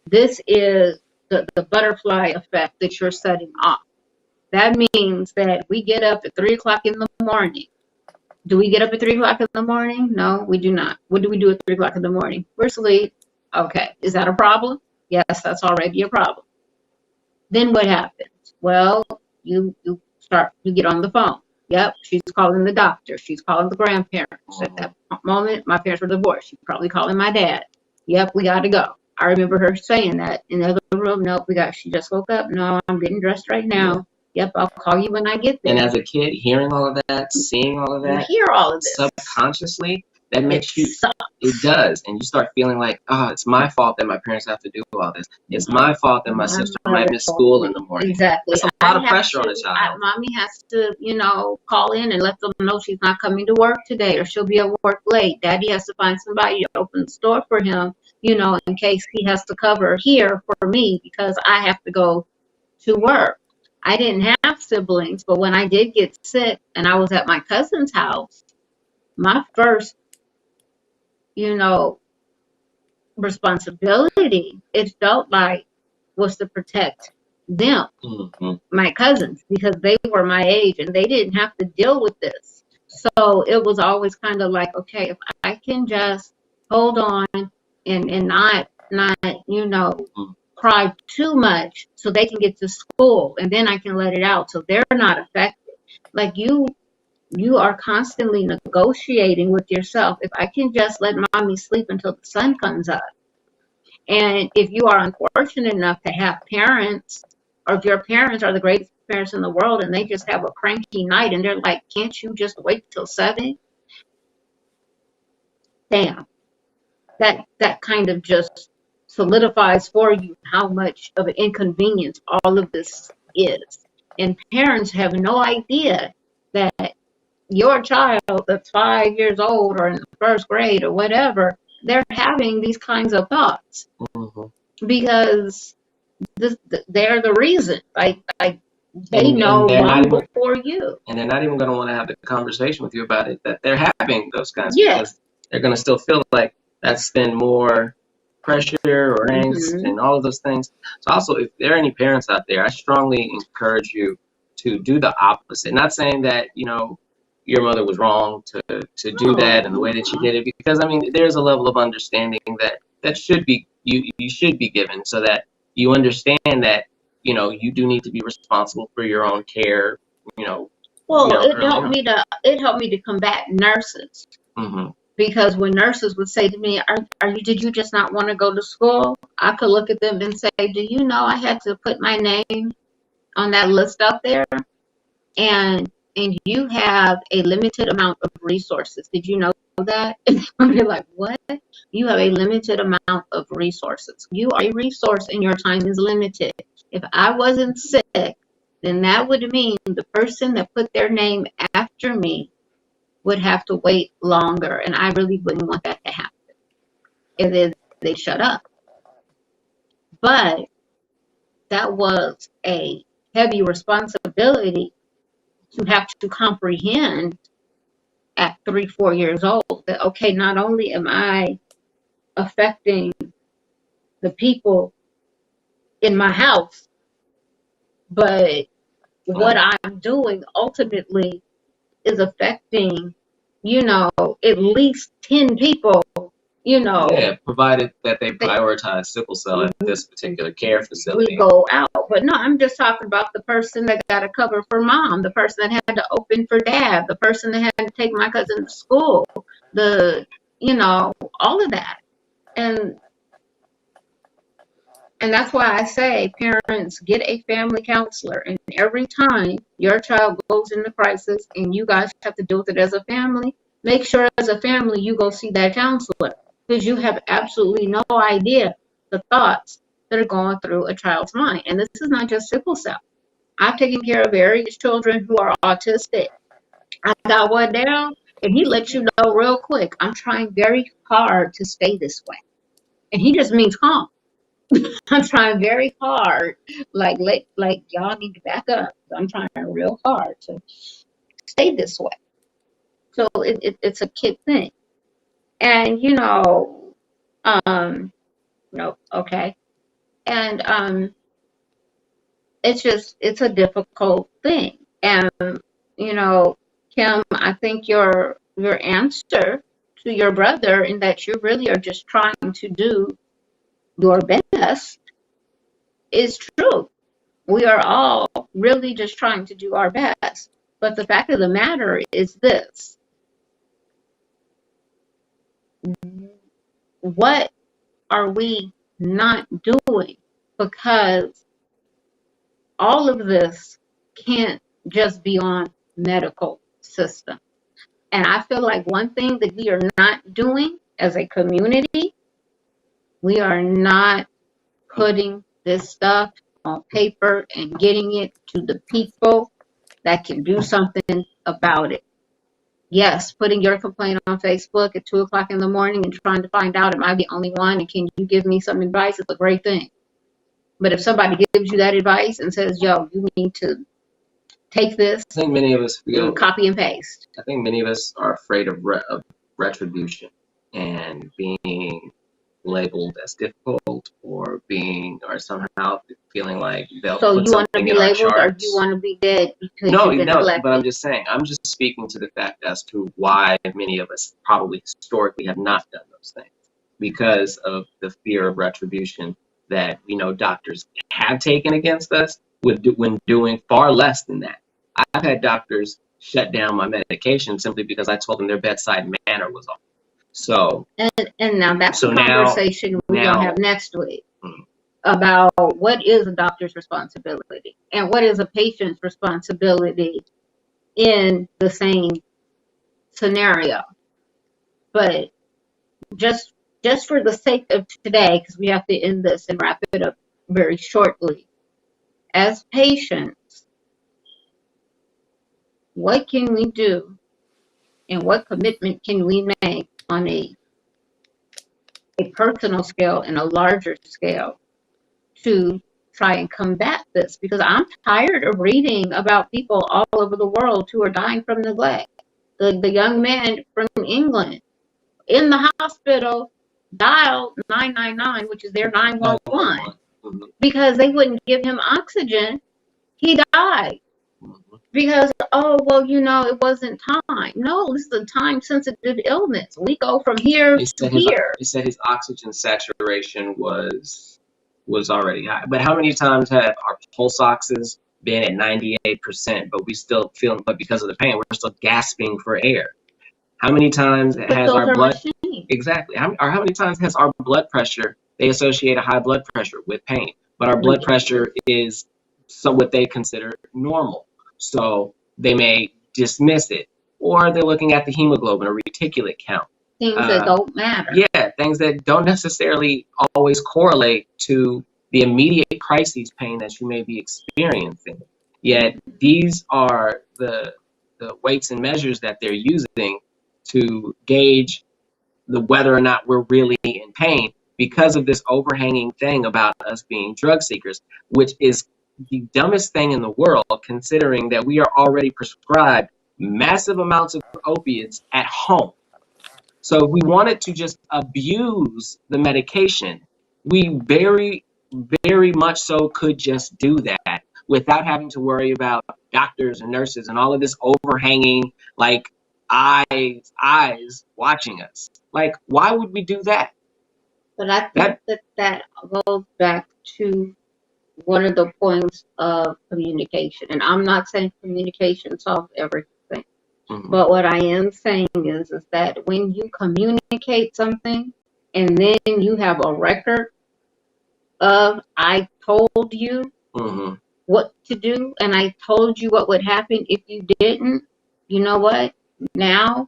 this is the butterfly effect that you're setting off. That means that we get up at 3 o'clock in the morning. Do we get up at 3 o'clock in the morning? No, we do not. What do we do at 3 o'clock in the morning? We're asleep. Okay. Is that a problem? Yes, that's already a problem. Then what happens? Well, you get on the phone. Yep, she's calling the doctor. She's calling the grandparents. At that moment, my parents were divorced. She's probably calling my dad. Yep, we got to go. I remember her saying that in the other room. Nope, she just woke up. No, I'm getting dressed right now. Yep, I'll call you when I get there. And as a kid, hearing all of that, seeing all of that, you hear all of this subconsciously, that makes you, it does. And you start feeling like, oh, it's my fault that my parents have to do all this. It's my fault that my sister might miss school in the morning. Exactly. That's a lot of pressure on a child. Mommy has to, call in and let them know she's not coming to work today, or she'll be at work late. Daddy has to find somebody to open the store for him, in case he has to cover here for me because I have to go to work. I didn't have siblings, but when I did get sick and I was at my cousin's house, my first you know, responsibility, it felt like, was to protect them, my cousins, because they were my age and they didn't have to deal with this. So it was always kind of like, okay, if I can just hold on and not, you know, cry too much so they can get to school and then I can let it out so they're not affected. Like you are constantly negotiating with yourself. If I can just let mommy sleep until the sun comes up. And if you are unfortunate enough to have parents, or if your parents are the greatest parents in the world and they just have a cranky night and they're like, can't you just wait till 7? Damn. That kind of just solidifies for you how much of an inconvenience all of this is. And parents have no idea that your child that's 5 years old or in the first grade or whatever, they're having these kinds of thoughts because they're the reason. Like they know long before you. And they're not even going to want to have the conversation with you about it, that they're having those kinds of, because they're going to still feel like that's been more pressure or angst and all of those things. So also, if there are any parents out there, I strongly encourage you to do the opposite. Not saying that, you know, your mother was wrong to do that and the way that she did it, because I mean, there's a level of understanding that should be you should be given, so that you understand that, you know, you do need to be responsible for your own care, you know. Well, it helped me to combat nurses. Because when nurses would say to me, did you just not want to go to school? I could look at them and say, do you know I had to put my name on that list out there? And you have a limited amount of resources. Did you know that? And they're like, what? You have a limited amount of resources. You are a resource and your time is limited. If I wasn't sick, then that would mean the person that put their name after me would have to wait longer. And I really wouldn't want that to happen. And then they shut up. But that was a heavy responsibility to have to comprehend at 3-4 years old that, okay, not only am I affecting the people in my house, but what I'm doing ultimately is affecting, you know, at least 10 people, you know. Yeah, provided that they prioritize sickle cell at this particular care facility. We go out. But no, I'm just talking about the person that got to cover for mom, the person that had to open for dad, the person that had to take my cousin to school, you know, all of that. And that's why I say, parents, get a family counselor. And every time your child goes into crisis and you guys have to deal with it as a family, make sure as a family you go see that counselor, because you have absolutely no idea the thoughts that are going through a child's mind. And this is not just sickle cell. I've taken care of various children who are autistic. I got one down, and he lets you know real quick, I'm trying very hard to stay this way. And he just means calm. I'm trying very hard, like y'all need to back up. I'm trying real hard to stay this way. So it's a kid thing, and you know, no, okay, and it's a difficult thing, and you know, Kim, I think your answer to your brother in that you really are just trying to do your best is true. We are all really just trying to do our best. But the fact of the matter is this. What are we not doing? Because all of this can't just be on medical system. And I feel like one thing that we are not doing as a community, we are not putting this stuff on paper and getting it to the people that can do something about it. Yes, putting your complaint on Facebook at 2 o'clock in the morning and trying to find out, am I the only one and can you give me some advice? It's a great thing. But if somebody gives you that advice and says, yo, you need to take this, I think many of us feel copy and paste. I think many of us are afraid of retribution. and being labeled as difficult or somehow feeling like they'll So put you want to something be in our labeled, or you charts. want to be dead because No, you've been no, but I'm neglected? just saying, I'm just speaking to the fact as to why many of us probably historically have not done those things because of the fear of retribution that we know doctors have taken against us when doing far less than that. I've had doctors shut down my medication simply because I told them their bedside manner was off. So, And now that's so a now, conversation we're going to have next week mm, about what is a doctor's responsibility and what is a patient's responsibility in the same scenario. But just just for the sake of today, because we have to end this and wrap it up very shortly, as patients, what can we do and what commitment can we make on a personal scale and a larger scale to try and combat this? Because I'm tired of reading about people all over the world who are dying from neglect. The young man from England in the hospital dialed 999, which is their 911, because they wouldn't give him oxygen. He died because, oh, well, it wasn't time. No, this is a time sensitive illness. We go from here to here. He said his oxygen saturation was already high. But how many times have our pulse oxes been at 98%, but we still feel, but because of the pain, we're still gasping for air? How many times has our blood machines. Exactly? How many times has our blood pressure? They associate a high blood pressure with pain, but our blood pressure is what they consider normal. So they may dismiss it, or they're looking at the hemoglobin or reticulate count. Things that don't matter. Yeah, things that don't necessarily always correlate to the immediate crises pain that you may be experiencing. Yet these are the weights and measures that they're using to gauge whether or not we're really in pain because of this overhanging thing about us being drug seekers, which is the dumbest thing in the world, considering that we are already prescribed massive amounts of opiates at home. So if we wanted to just abuse the medication, we very, very much so could just do that without having to worry about doctors and nurses and all of this overhanging, like, eyes watching us. Like, why would we do that? But I think that goes back to one of the points of communication. And I'm not saying communication solves everything. But what I am saying is that when you communicate something and then you have a record of, I told you what to do and I told you what would happen if you didn't, you know what? Now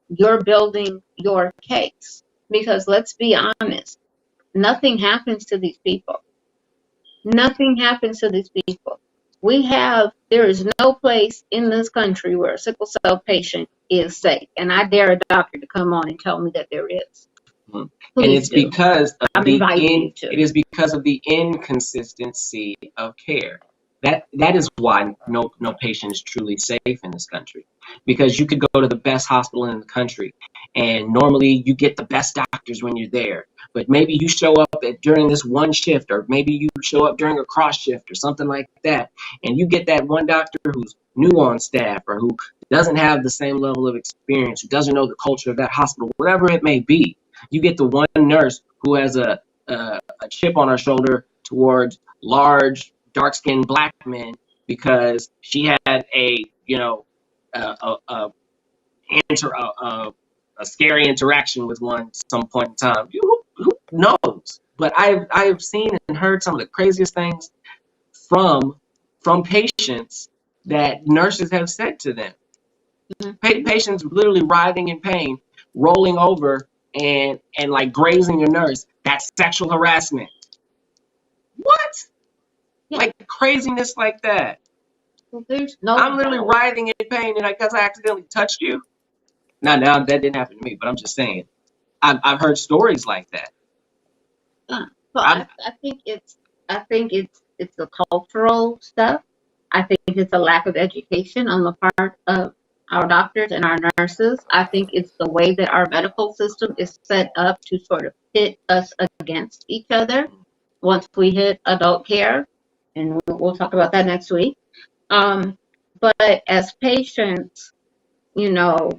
you're building your case. Because let's be honest, nothing happens to these people. Nothing happens to these people. There is no place in this country where a sickle cell patient is safe. And I dare a doctor to come on and tell me that there is. And it's because of it is because of the inconsistency of care. That is why no patient is truly safe in this country. Because you could go to the best hospital in the country, and normally you get the best doctors when you're there. But maybe you show up during this one shift, or maybe you show up during a cross shift or something like that, and you get that one doctor who's new on staff or who doesn't have the same level of experience, who doesn't know the culture of that hospital, whatever it may be. You get the one nurse who has a chip on her shoulder towards large, dark-skinned black men because she had a scary interaction with one at some point in time. Who knows? But I've seen and heard some of the craziest things from patients that nurses have said to them. Patients literally writhing in pain, rolling over and like grazing a nurse. That's sexual harassment. What? Yeah. Like craziness like that. Well, there's no I'm literally writhing in pain and because I accidentally touched you. Now that didn't happen to me, but I'm just saying. I've heard stories like that. So I think it's the cultural stuff. I think it's a lack of education on the part of our doctors and our nurses. I think it's the way that our medical system is set up to sort of pit us against each other once we hit adult care, and we'll talk about that next week. But as patients, you know,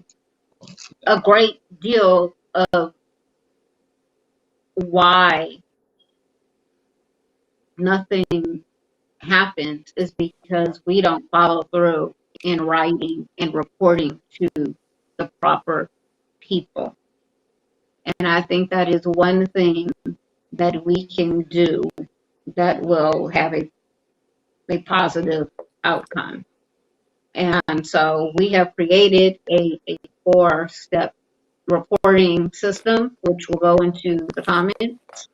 a great deal of why nothing happens is because we don't follow through in writing and reporting to the proper people. And I think that is one thing that we can do that will have a positive outcome. And so we have created a 4-step reporting system, which will go into the comments.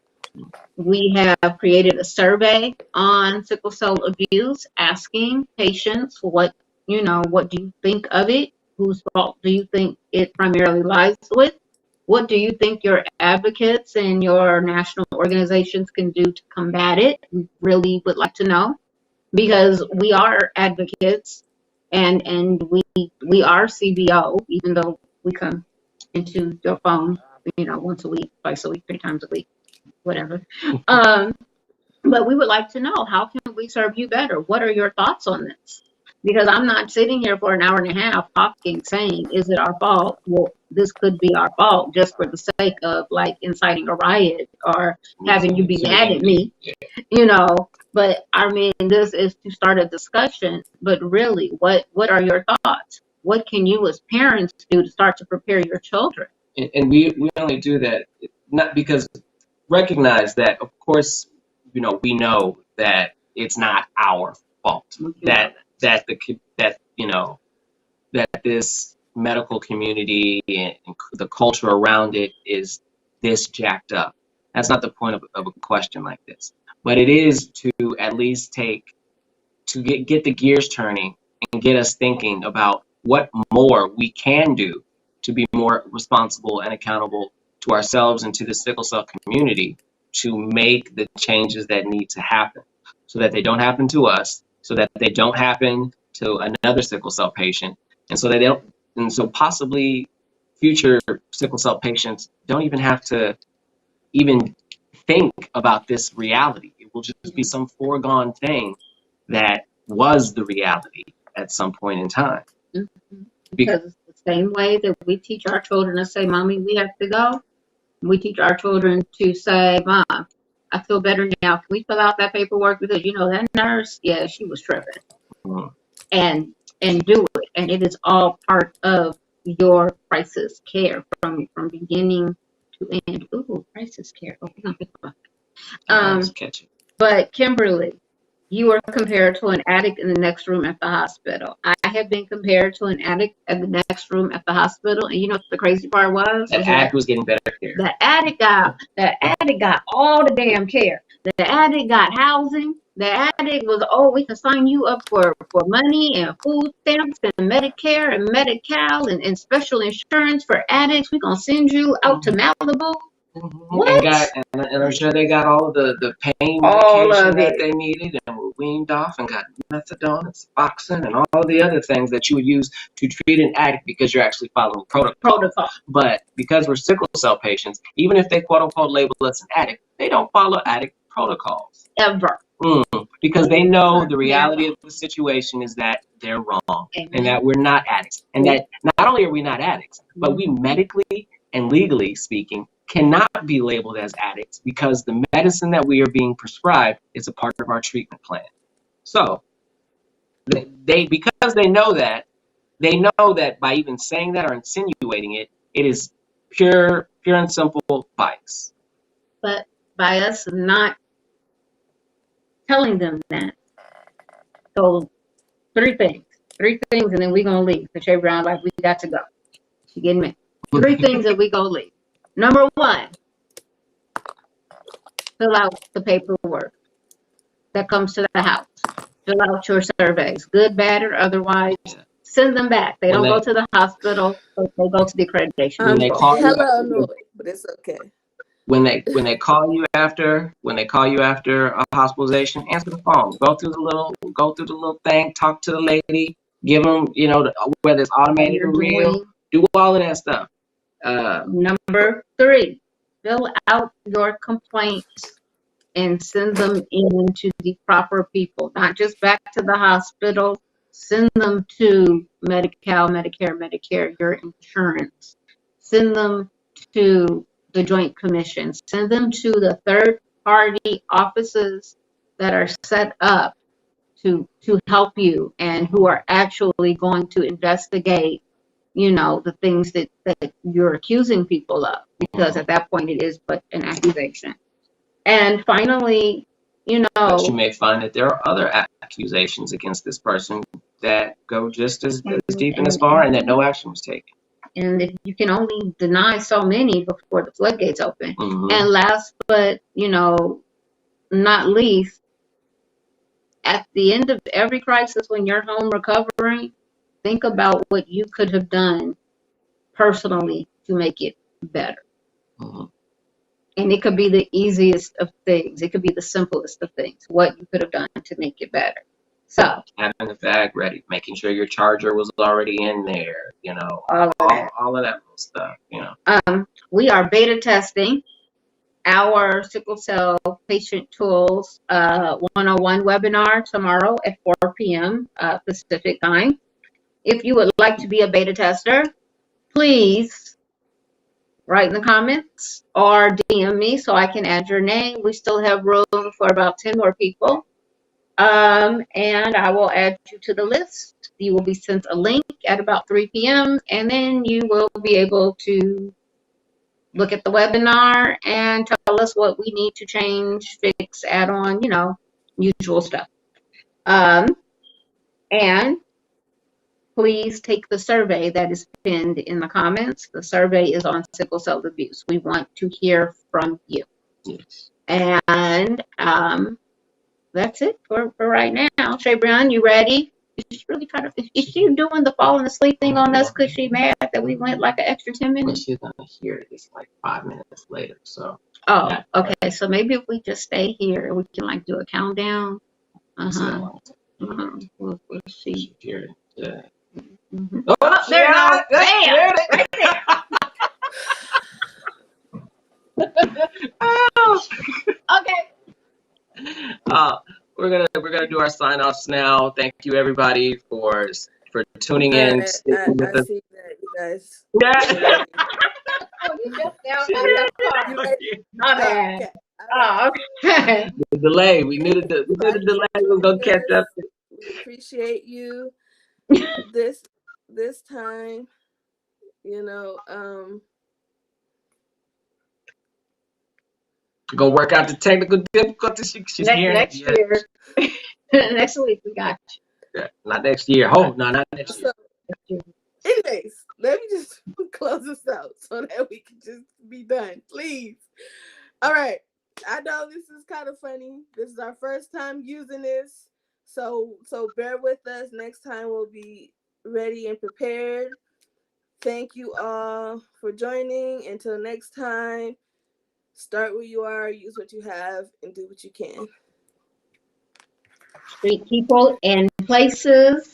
We have created a survey on sickle cell abuse, asking patients what do you think of it? Whose fault do you think it primarily lies with? What do you think your advocates and your national organizations can do to combat it? We really would like to know, because we are advocates and we are CBO, even though we come into your phone, once a week, twice a week, 3 times a week, whatever. But we would like to know, how can we serve you better? What are your thoughts on this? Because I'm not sitting here for an hour and a half talking, saying, is it our fault? Well, this could be our fault just for the sake of like inciting a riot or having you be mad at me, But I mean, this is to start a discussion. But really, what are your thoughts? What can you as parents do to start to prepare your children? And we only do that not because recognize that, of course, we know that it's not our fault, that this medical community and the culture around it is this jacked up. That's not the point of a question like this, but it is to at least get the gears turning and get us thinking about what more we can do to be more responsible and accountable to ourselves and to the sickle cell community to make the changes that need to happen so that they don't happen to us, so that they don't happen to another sickle cell patient, and so possibly future sickle cell patients don't even have to even think about this reality. It will just be some foregone thing that was the reality at some point in time. Mm-hmm. Because it's the same way that we teach our children to say, Mommy, we have to go. We teach our children to say, Mom, I feel better now. Can we fill out that paperwork? Because that nurse, yeah, she was tripping. Mm-hmm. And do it. And it is all part of your crisis care from beginning to end. Ooh, crisis care. Oh, we're gonna think about that. But Kimberly, you were compared to an addict in the next room at the hospital. I have been compared to an addict at the next room at the hospital, and you know what the crazy part was? That addict was getting better care. The addict got all the damn care. The addict got housing. The addict was, we can sign you up for money and food stamps and Medicare and Medi-Cal and special insurance for addicts. We're going to send you out to Malibu. What? And I'm sure they got all of the pain medication that they needed and were weaned off and got methadone and Suboxone and all the other things that you would use to treat an addict because you're actually following protocol. But because we're sickle cell patients, even if they quote unquote label us an addict, they don't follow addict protocols. Ever. Because they know the reality of the situation is that they're wrong and that we're not addicts. And that not only are we not addicts, but we medically and legally speaking cannot be labeled as addicts because the medicine that we are being prescribed is a part of our treatment plan. So because they know that by even saying that or insinuating it, it is pure and simple bias. But by us not telling them that. So 3 things, and then we're going to leave. Because Brown, like, we got to go. You getting me? 3 things that we going to leave. Number 1, fill out the paperwork that comes to the house. Fill out your surveys, good, bad, or otherwise. Send them back. They don't go to the hospital. They go to the accreditation. When they call you, annoyed, but it's okay. When they call you after a hospitalization, answer the phone. Go through the little thing. Talk to the lady. Give them, you know, whether it's automated or real, do all of that stuff. Number 3, fill out your complaints and send them in to the proper people, not just back to the hospital. Send them to Medi-Cal, Medicare, your insurance. Send them to the Joint Commission. Send them to the third-party offices that are set up to help you and who are actually going to investigate, you know, the things that you're accusing people of, because at that point it is but an accusation. And finally, you know, but you may find that there are other accusations against this person that go just as deep and as far, and that no action was taken. And if you can only deny so many before the floodgates open. And last but, you know, not least, at the end of every crisis, when you're home recovering, think about what you could have done personally to make it better. And it could be the easiest of things. It could be the simplest of things, what you could have done to make it better. So having the bag ready, making sure your charger was already in there, you know, all of that stuff, you know. We are beta testing our sickle cell patient tools 101 webinar tomorrow at 4 p.m. Pacific time. If you would like to be a beta tester, please write in the comments or DM me so I can add your name. We still have room for about 10 more people. And I will add you to the list. You will be sent a link at about 3 p.m. and then you will be able to look at the webinar and tell us what we need to change, fix, add on, you know, usual stuff. And please take the survey that is pinned in the comments. The survey is on sickle cell abuse. We want to hear from you. Yes. And that's it for right now. Shay Brown, you ready? She's really trying to. Is she doing the falling asleep thing on us because she mad that we went like an extra 10 minutes? Well, she's gonna hear this like 5 minutes later. So. Oh, okay. So maybe if we just stay here, we can like do a countdown. We'll see. Here. Yeah. Oh, there it goes. Bam! Right there. Okay. We're gonna do our sign offs now. Thank you everybody for tuning in. I see that, you guys. Yeah. Oh, you just down not bad. Oh, okay. The delay. We knew the delay was gonna catch up. We appreciate you this time. You know, Go work out the technical difficulties. She's here. Next year. Next week we got you. Yeah, not next year. No, not next year. So, anyways, let me just close this out so that we can just be done, please. All right. I know this is kind of funny. This is our first time using this, so bear with us. Next time we'll be ready and prepared. Thank you all for joining. Until next time, start where you are, use what you have, and do what you can. Street people and places.